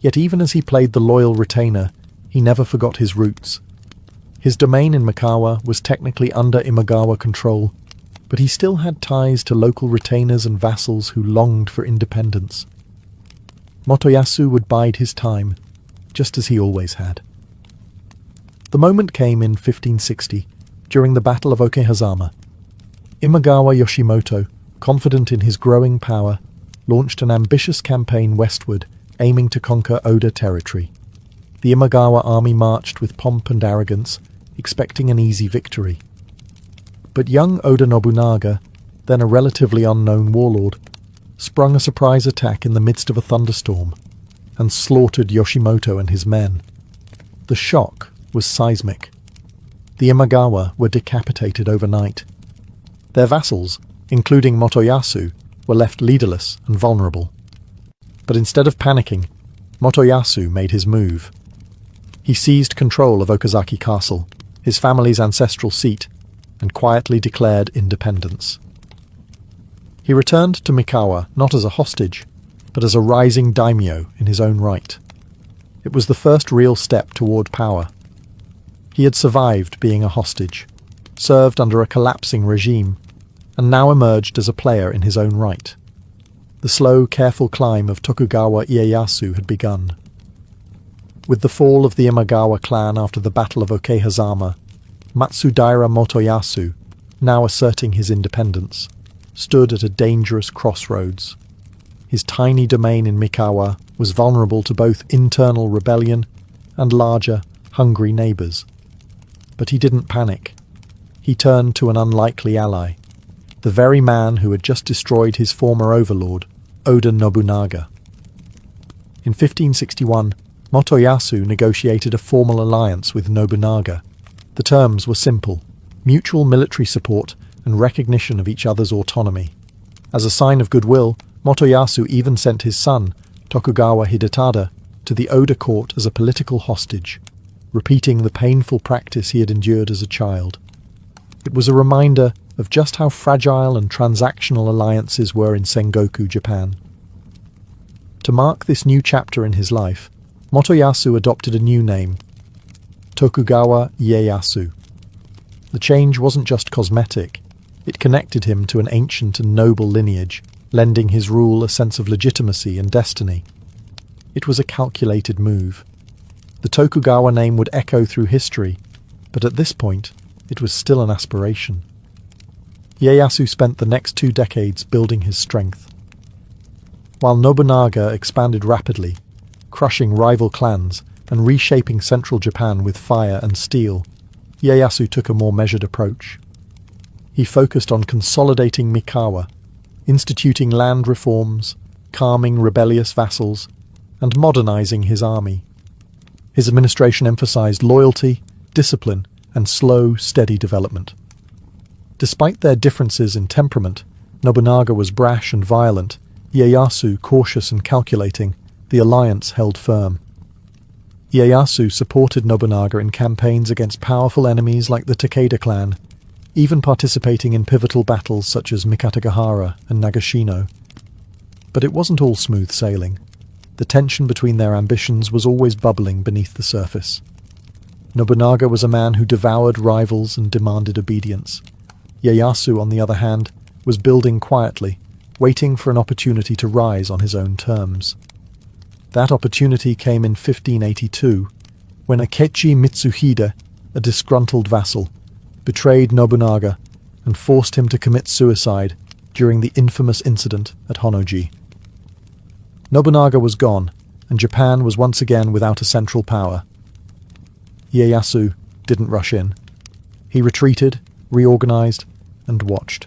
Yet even as he played the loyal retainer, he never forgot his roots. His domain in Mikawa was technically under Imagawa control, but he still had ties to local retainers and vassals who longed for independence. Motoyasu would bide his time, just as he always had. The moment came in 1560, during the Battle of Okehazama. Imagawa Yoshimoto, confident in his growing power, launched an ambitious campaign westward, aiming to conquer Oda territory. The Imagawa army marched with pomp and arrogance, expecting an easy victory. But young Oda Nobunaga, then a relatively unknown warlord, sprung a surprise attack in the midst of a thunderstorm and slaughtered Yoshimoto and his men. The shock was seismic. The Imagawa were decapitated overnight. Their vassals, including Motoyasu, were left leaderless and vulnerable. But instead of panicking, Motoyasu made his move. He seized control of Okazaki Castle, his family's ancestral seat, and quietly declared independence. He returned to Mikawa not as a hostage, but as a rising daimyo in his own right. It was the first real step toward power. He had survived being a hostage, served under a collapsing regime, and now emerged as a player in his own right. The slow, careful climb of Tokugawa Ieyasu had begun. With the fall of the Imagawa clan after the Battle of Okehazama, Matsudaira Motoyasu, now asserting his independence, stood at a dangerous crossroads. His tiny domain in Mikawa was vulnerable to both internal rebellion and larger, hungry neighbours. But he didn't panic. He turned to an unlikely ally, the very man who had just destroyed his former overlord, Oda Nobunaga. In 1561, Motoyasu negotiated a formal alliance with Nobunaga. The terms were simple: mutual military support and recognition of each other's autonomy. As a sign of goodwill, Motoyasu even sent his son, Tokugawa Hidetada, to the Oda court as a political hostage, repeating the painful practice he had endured as a child. It was a reminder of just how fragile and transactional alliances were in Sengoku, Japan. To mark this new chapter in his life, Motoyasu adopted a new name, Tokugawa Ieyasu. The change wasn't just cosmetic, it connected him to an ancient and noble lineage, lending his rule a sense of legitimacy and destiny. It was a calculated move. The Tokugawa name would echo through history, but at this point, it was still an aspiration. Ieyasu spent the next 2 decades building his strength. While Nobunaga expanded rapidly, crushing rival clans and reshaping central Japan with fire and steel, Ieyasu took a more measured approach. He focused on consolidating Mikawa, instituting land reforms, calming rebellious vassals, and modernizing his army. His administration emphasized loyalty, discipline, and slow, steady development. Despite their differences in temperament, Nobunaga was brash and violent, Ieyasu cautious and calculating. The alliance held firm. Ieyasu supported Nobunaga in campaigns against powerful enemies like the Takeda clan, even participating in pivotal battles such as Mikatagahara and Nagashino. But it wasn't all smooth sailing. The tension between their ambitions was always bubbling beneath the surface. Nobunaga was a man who devoured rivals and demanded obedience. Ieyasu, on the other hand, was building quietly, waiting for an opportunity to rise on his own terms. That opportunity came in 1582, when Akechi Mitsuhide, a disgruntled vassal, betrayed Nobunaga and forced him to commit suicide during the infamous incident at Honnoji. Nobunaga was gone, and Japan was once again without a central power. Ieyasu didn't rush in. He retreated, reorganized, and watched.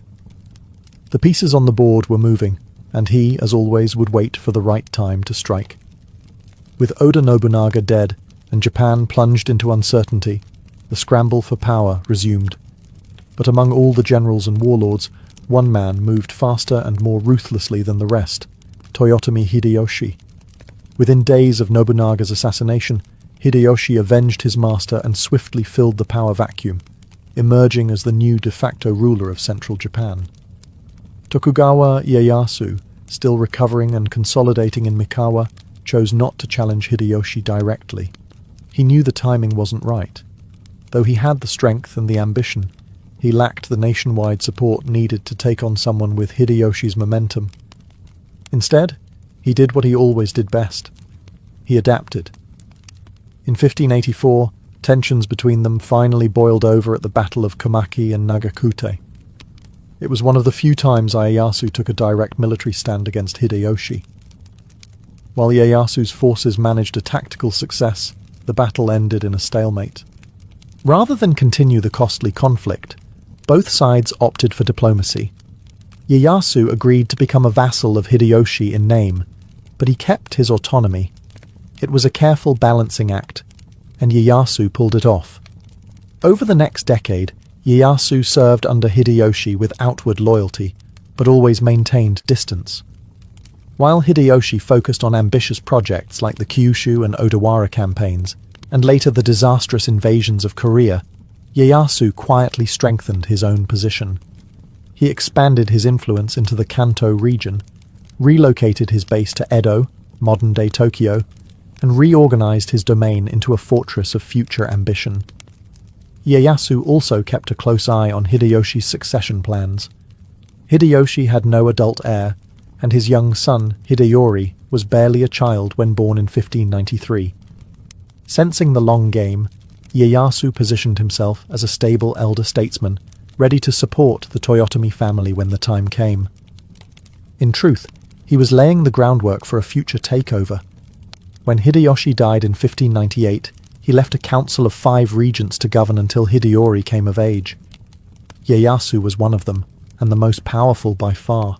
The pieces on the board were moving, and he, as always, would wait for the right time to strike. With Oda Nobunaga dead and Japan plunged into uncertainty, the scramble for power resumed. But among all the generals and warlords, one man moved faster and more ruthlessly than the rest, Toyotomi Hideyoshi. Within days of Nobunaga's assassination, Hideyoshi avenged his master and swiftly filled the power vacuum, emerging as the new de facto ruler of central Japan. Tokugawa Ieyasu, still recovering and consolidating in Mikawa, chose not to challenge Hideyoshi directly. He knew the timing wasn't right. Though he had the strength and the ambition, he lacked the nationwide support needed to take on someone with Hideyoshi's momentum. Instead, he did what he always did best. He adapted. In 1584, tensions between them finally boiled over at the Battle of Komaki and Nagakute. It was one of the few times Ieyasu took a direct military stand against Hideyoshi. While Ieyasu's forces managed a tactical success, the battle ended in a stalemate. Rather than continue the costly conflict, both sides opted for diplomacy. Ieyasu agreed to become a vassal of Hideyoshi in name, but he kept his autonomy. It was a careful balancing act, and Ieyasu pulled it off. Over the next decade, Ieyasu served under Hideyoshi with outward loyalty, but always maintained distance. While Hideyoshi focused on ambitious projects like the Kyushu and Odawara campaigns, and later the disastrous invasions of Korea, Ieyasu quietly strengthened his own position. He expanded his influence into the Kanto region, relocated his base to Edo, modern-day Tokyo, and reorganized his domain into a fortress of future ambition. Ieyasu also kept a close eye on Hideyoshi's succession plans. Hideyoshi had no adult heir, and his young son, Hideyori, was barely a child when born in 1593. Sensing the long game, Ieyasu positioned himself as a stable elder statesman, ready to support the Toyotomi family when the time came. In truth, he was laying the groundwork for a future takeover. When Hideyoshi died in 1598, he left a council of 5 regents to govern until Hideyori came of age. Ieyasu was one of them, and the most powerful by far.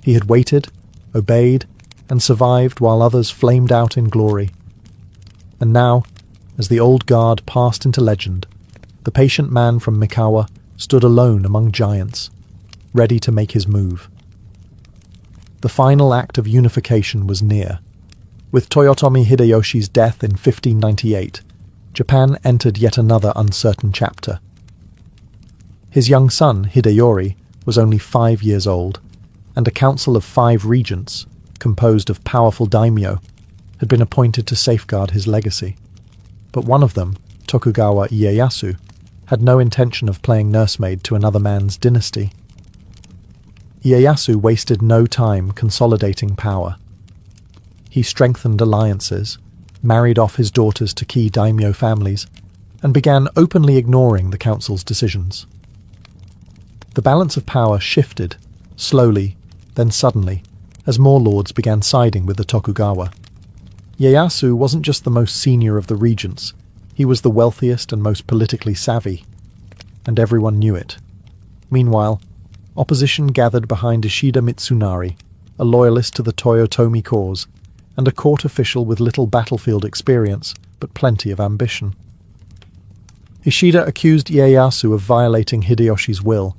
He had waited, obeyed, and survived while others flamed out in glory. And now, as the old guard passed into legend, the patient man from Mikawa stood alone among giants, ready to make his move. The final act of unification was near. With Toyotomi Hideyoshi's death in 1598, Japan entered yet another uncertain chapter. His young son, Hideyori, was only 5 years old, and a council of 5 regents, composed of powerful daimyo, had been appointed to safeguard his legacy. But one of them, Tokugawa Ieyasu, had no intention of playing nursemaid to another man's dynasty. Ieyasu wasted no time consolidating power. He strengthened alliances, married off his daughters to key daimyo families, and began openly ignoring the council's decisions. The balance of power shifted, slowly, then suddenly, as more lords began siding with the Tokugawa. Ieyasu wasn't just the most senior of the regents, he was the wealthiest and most politically savvy, and everyone knew it. Meanwhile, opposition gathered behind Ishida Mitsunari, a loyalist to the Toyotomi cause, and a court official with little battlefield experience, but plenty of ambition. Ishida accused Ieyasu of violating Hideyoshi's will,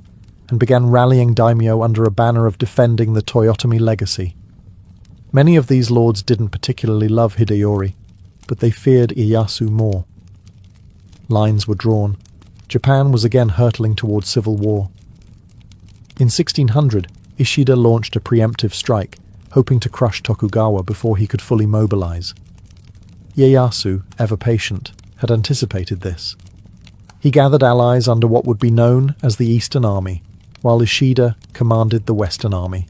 and began rallying daimyo under a banner of defending the Toyotomi legacy. Many of these lords didn't particularly love Hideyori, but they feared Ieyasu more. Lines were drawn. Japan was again hurtling towards civil war. In 1600, Ishida launched a preemptive strike, hoping to crush Tokugawa before he could fully mobilize. Ieyasu, ever patient, had anticipated this. He gathered allies under what would be known as the Eastern Army, while Ishida commanded the Western Army.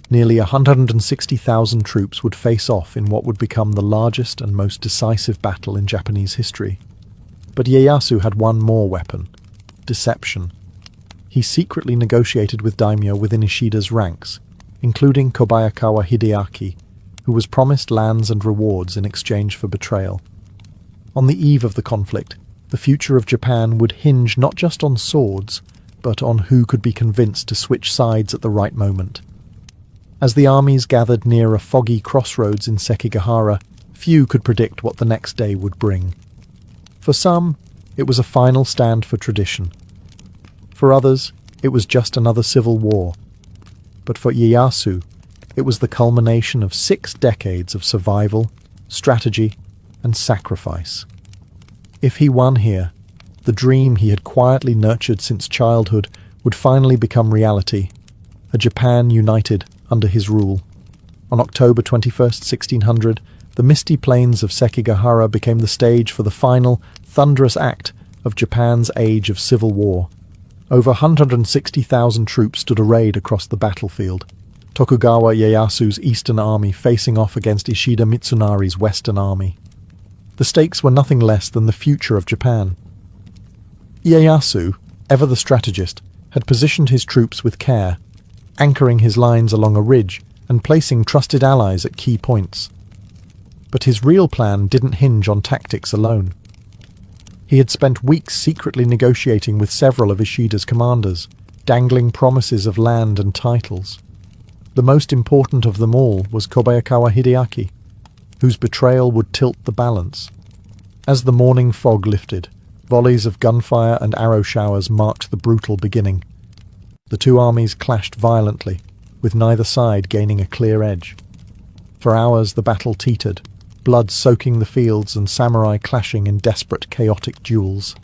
Nearly 160,000 troops would face off in what would become the largest and most decisive battle in Japanese history. But Ieyasu had one more weapon: deception. He secretly negotiated with daimyo within Ishida's ranks, including Kobayakawa Hideaki, who was promised lands and rewards in exchange for betrayal. On the eve of the conflict, the future of Japan would hinge not just on swords, but on who could be convinced to switch sides at the right moment. As the armies gathered near a foggy crossroads in Sekigahara, few could predict what the next day would bring. For some, it was a final stand for tradition. For others, it was just another civil war. But for Ieyasu, it was the culmination of 6 decades of survival, strategy, and sacrifice. If he won here, the dream he had quietly nurtured since childhood would finally become reality, a Japan united under his rule. On October 21st, 1600, the misty plains of Sekigahara became the stage for the final, thunderous act of Japan's age of civil war. Over 160,000 troops stood arrayed across the battlefield, Tokugawa Ieyasu's eastern army facing off against Ishida Mitsunari's western army. The stakes were nothing less than the future of Japan. Ieyasu, ever the strategist, had positioned his troops with care, anchoring his lines along a ridge and placing trusted allies at key points. But his real plan didn't hinge on tactics alone. He had spent weeks secretly negotiating with several of Ishida's commanders, dangling promises of land and titles. The most important of them all was Kobayakawa Hideaki, whose betrayal would tilt the balance. As the morning fog lifted, volleys of gunfire and arrow showers marked the brutal beginning. The two armies clashed violently, with neither side gaining a clear edge. For hours the battle teetered, blood soaking the fields and samurai clashing in desperate, chaotic duels.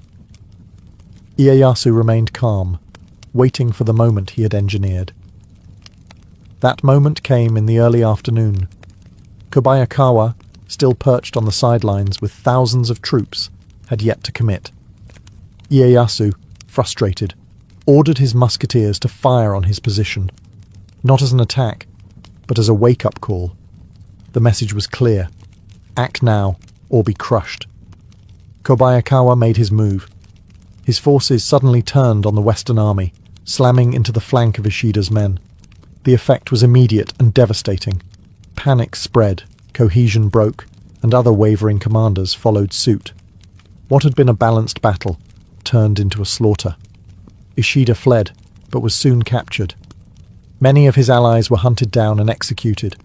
Ieyasu remained calm, waiting for the moment he had engineered. That moment came in the early afternoon. Kobayakawa, still perched on the sidelines with thousands of troops, had yet to commit. Ieyasu, frustrated, ordered his musketeers to fire on his position, not as an attack, but as a wake-up call. The message was clear: act now, or be crushed. Kobayakawa made his move. His forces suddenly turned on the Western Army, slamming into the flank of Ishida's men. The effect was immediate and devastating. Panic spread, cohesion broke, and other wavering commanders followed suit. What had been a balanced battle turned into a slaughter. Ishida fled, but was soon captured. Many of his allies were hunted down and executed.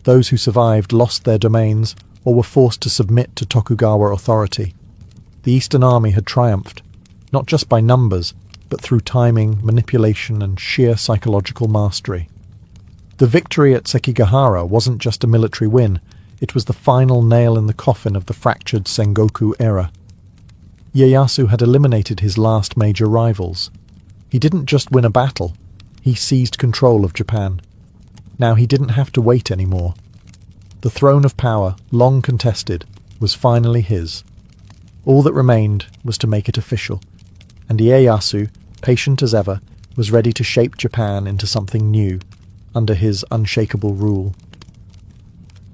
Those who survived lost their domains or were forced to submit to Tokugawa authority. The Eastern Army had triumphed, not just by numbers, but through timing, manipulation, and sheer psychological mastery. The victory at Sekigahara wasn't just a military win, it was the final nail in the coffin of the fractured Sengoku era. Ieyasu had eliminated his last major rivals. He didn't just win a battle, he seized control of Japan. Now he didn't have to wait anymore. The throne of power, long contested, was finally his. All that remained was to make it official, and Ieyasu, patient as ever, was ready to shape Japan into something new, under his unshakable rule.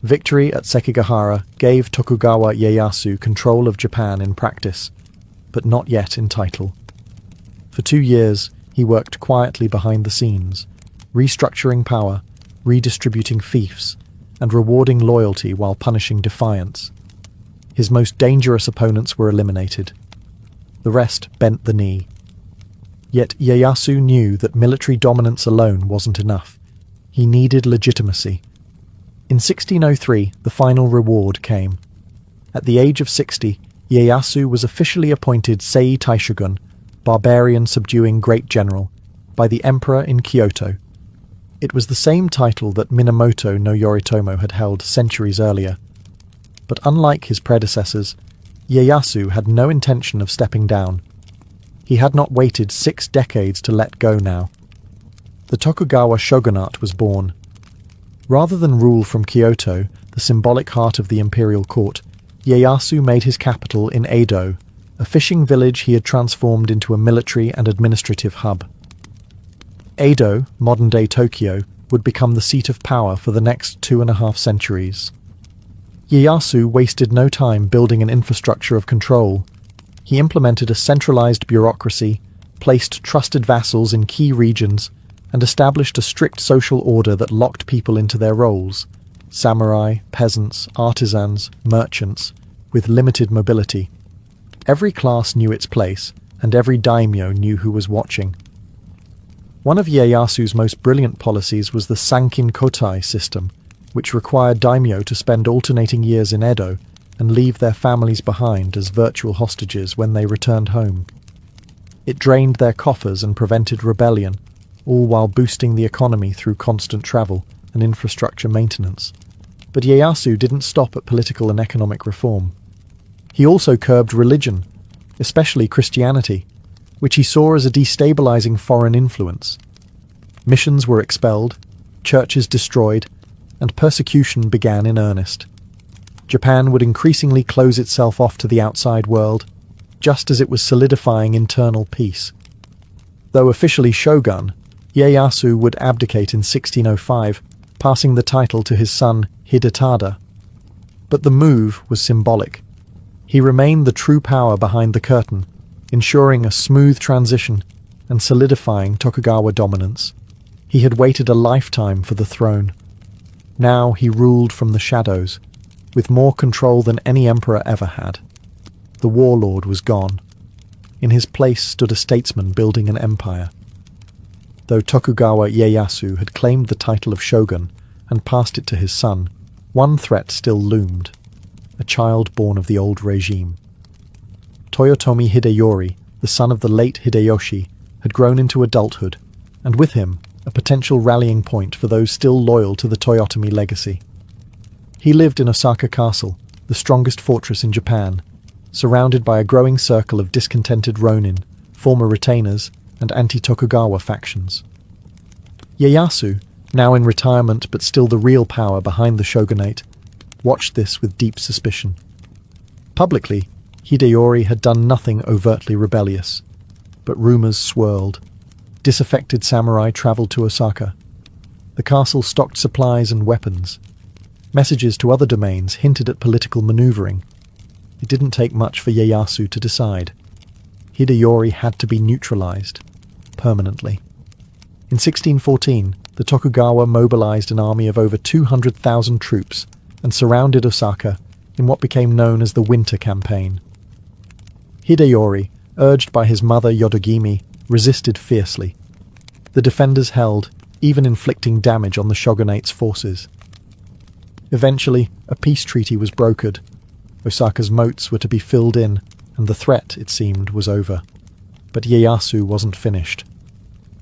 Victory at Sekigahara gave Tokugawa Ieyasu control of Japan in practice, but not yet in title. For 2 years, he worked quietly behind the scenes, restructuring power, redistributing fiefs, and rewarding loyalty while punishing defiance. His most dangerous opponents were eliminated. The rest bent the knee. Yet Ieyasu knew that military dominance alone wasn't enough. He needed legitimacy. In 1603, the final reward came. At the age of 60, Ieyasu was officially appointed Sei Taishogun, barbarian subduing great general, by the emperor in Kyoto. It was the same title that Minamoto no Yoritomo had held centuries earlier. But unlike his predecessors, Ieyasu had no intention of stepping down. He had not waited 6 decades to let go now. The Tokugawa shogunate was born. Rather than rule from Kyoto, the symbolic heart of the imperial court, Ieyasu made his capital in Edo, a fishing village he had transformed into a military and administrative hub. Edo, modern-day Tokyo, would become the seat of power for the next 2.5 centuries. Ieyasu wasted no time building an infrastructure of control. He implemented a centralized bureaucracy, placed trusted vassals in key regions, and established a strict social order that locked people into their roles: samurai, peasants, artisans, merchants, with limited mobility. Every class knew its place, and every daimyo knew who was watching. One of Ieyasu's most brilliant policies was the Sankin Kotai system, which required daimyo to spend alternating years in Edo and leave their families behind as virtual hostages when they returned home. It drained their coffers and prevented rebellion, all while boosting the economy through constant travel and infrastructure maintenance. But Ieyasu didn't stop at political and economic reform. He also curbed religion, especially Christianity, which he saw as a destabilizing foreign influence. Missions were expelled, churches destroyed, and persecution began in earnest. Japan would increasingly close itself off to the outside world, just as it was solidifying internal peace. Though officially shogun, Ieyasu would abdicate in 1605, passing the title to his son Hidetada. But the move was symbolic. He remained the true power behind the curtain, ensuring a smooth transition and solidifying Tokugawa dominance. He had waited a lifetime for the throne. Now he ruled from the shadows, with more control than any emperor ever had. The warlord was gone. In his place stood a statesman building an empire. Though Tokugawa Ieyasu had claimed the title of shogun and passed it to his son, one threat still loomed: a child born of the old regime. Toyotomi Hideyori, the son of the late Hideyoshi, had grown into adulthood, and with him a potential rallying point for those still loyal to the Toyotomi legacy. He lived in Osaka Castle, the strongest fortress in Japan, surrounded by a growing circle of discontented ronin, former retainers, and anti-Tokugawa factions. Ieyasu, now in retirement but still the real power behind the shogunate, watched this with deep suspicion. Publicly, Hideyori had done nothing overtly rebellious, but rumours swirled. Disaffected samurai travelled to Osaka. The castle stocked supplies and weapons. Messages to other domains hinted at political manoeuvring. It didn't take much for Ieyasu to decide. Hideyori had to be neutralized, permanently. In 1614, the Tokugawa mobilized an army of over 200,000 troops and surrounded Osaka in what became known as the Winter Campaign. Hideyori, urged by his mother Yodogimi, resisted fiercely. The defenders held, even inflicting damage on the shogunate's forces. Eventually, a peace treaty was brokered. Osaka's moats were to be filled in, and the threat, it seemed, was over. But Ieyasu wasn't finished.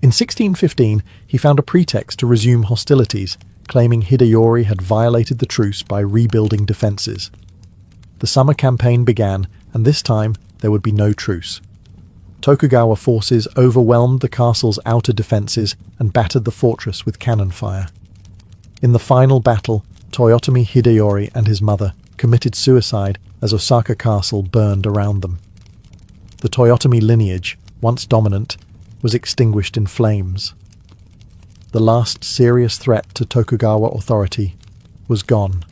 In 1615, he found a pretext to resume hostilities, claiming Hideyori had violated the truce by rebuilding defences. The summer campaign began, and this time there would be no truce. Tokugawa forces overwhelmed the castle's outer defences and battered the fortress with cannon fire. In the final battle, Toyotomi Hideyori and his mother committed suicide as Osaka Castle burned around them. The Toyotomi lineage, once dominant, was extinguished in flames. The last serious threat to Tokugawa authority was gone.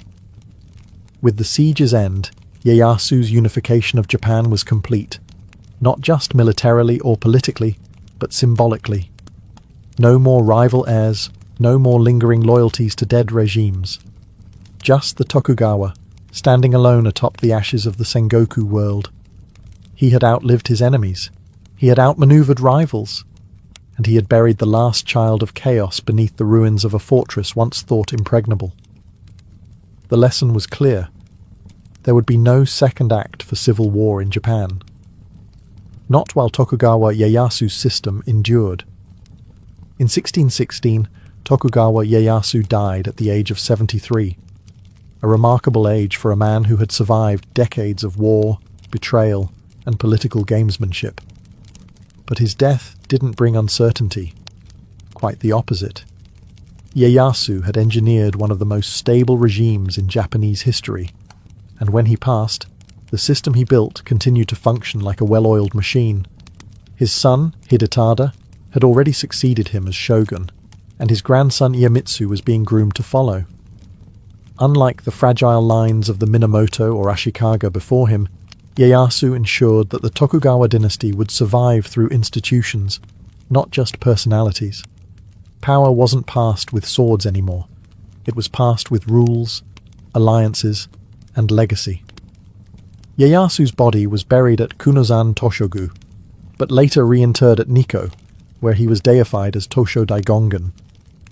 With the siege's end, Ieyasu's unification of Japan was complete, not just militarily or politically, but symbolically. No more rival heirs, no more lingering loyalties to dead regimes. Just the Tokugawa, standing alone atop the ashes of the Sengoku world. He had outlived his enemies. He had outmaneuvered rivals. And he had buried the last child of chaos beneath the ruins of a fortress once thought impregnable. The lesson was clear. There would be no second act for civil war in Japan. Not while Tokugawa Ieyasu's system endured. In 1616, Tokugawa Ieyasu died at the age of 73, a remarkable age for a man who had survived decades of war, betrayal, and political gamesmanship. But his death didn't bring uncertainty. Quite the opposite. Ieyasu had engineered one of the most stable regimes in Japanese history, and when he passed, the system he built continued to function like a well-oiled machine. His son, Hidetada, had already succeeded him as shogun, and his grandson Iemitsu was being groomed to follow. Unlike the fragile lines of the Minamoto or Ashikaga before him, Ieyasu ensured that the Tokugawa dynasty would survive through institutions, not just personalities. Power wasn't passed with swords anymore. It was passed with rules, alliances, and legacy. Ieyasu's body was buried at Kunozan Toshogu, but later reinterred at Nikko, where he was deified as Tosho Daigongan,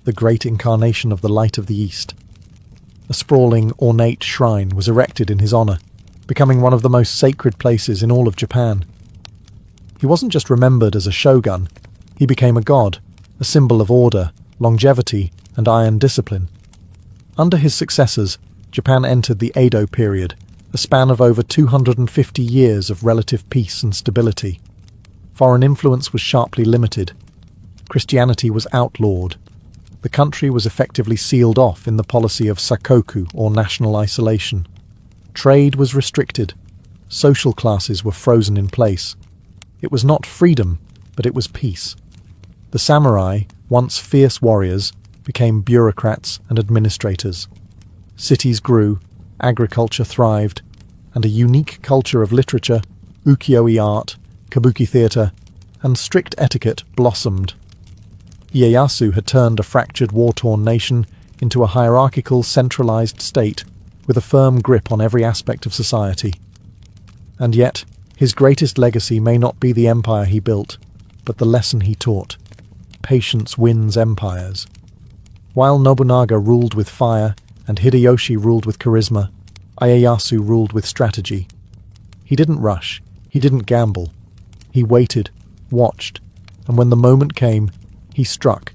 the great incarnation of the light of the East. A sprawling, ornate shrine was erected in his honor, becoming one of the most sacred places in all of Japan. He wasn't just remembered as a shogun, he became a god, a symbol of order, longevity, and iron discipline. Under his successors, Japan entered the Edo period, a span of over 250 years of relative peace and stability. Foreign influence was sharply limited. Christianity was outlawed. The country was effectively sealed off in the policy of sakoku, or national isolation. Trade was restricted. Social classes were frozen in place. It was not freedom, but it was peace. The samurai, once fierce warriors, became bureaucrats and administrators. Cities grew, agriculture thrived, and a unique culture of literature, ukiyo-e art, kabuki theatre, and strict etiquette blossomed. Ieyasu had turned a fractured, war-torn nation into a hierarchical, centralized state with a firm grip on every aspect of society. And yet, his greatest legacy may not be the empire he built, but the lesson he taught. Patience wins empires. While Nobunaga ruled with fire and Hideyoshi ruled with charisma, Ieyasu ruled with strategy. He didn't rush, he didn't gamble. He waited, watched, and when the moment came, he struck,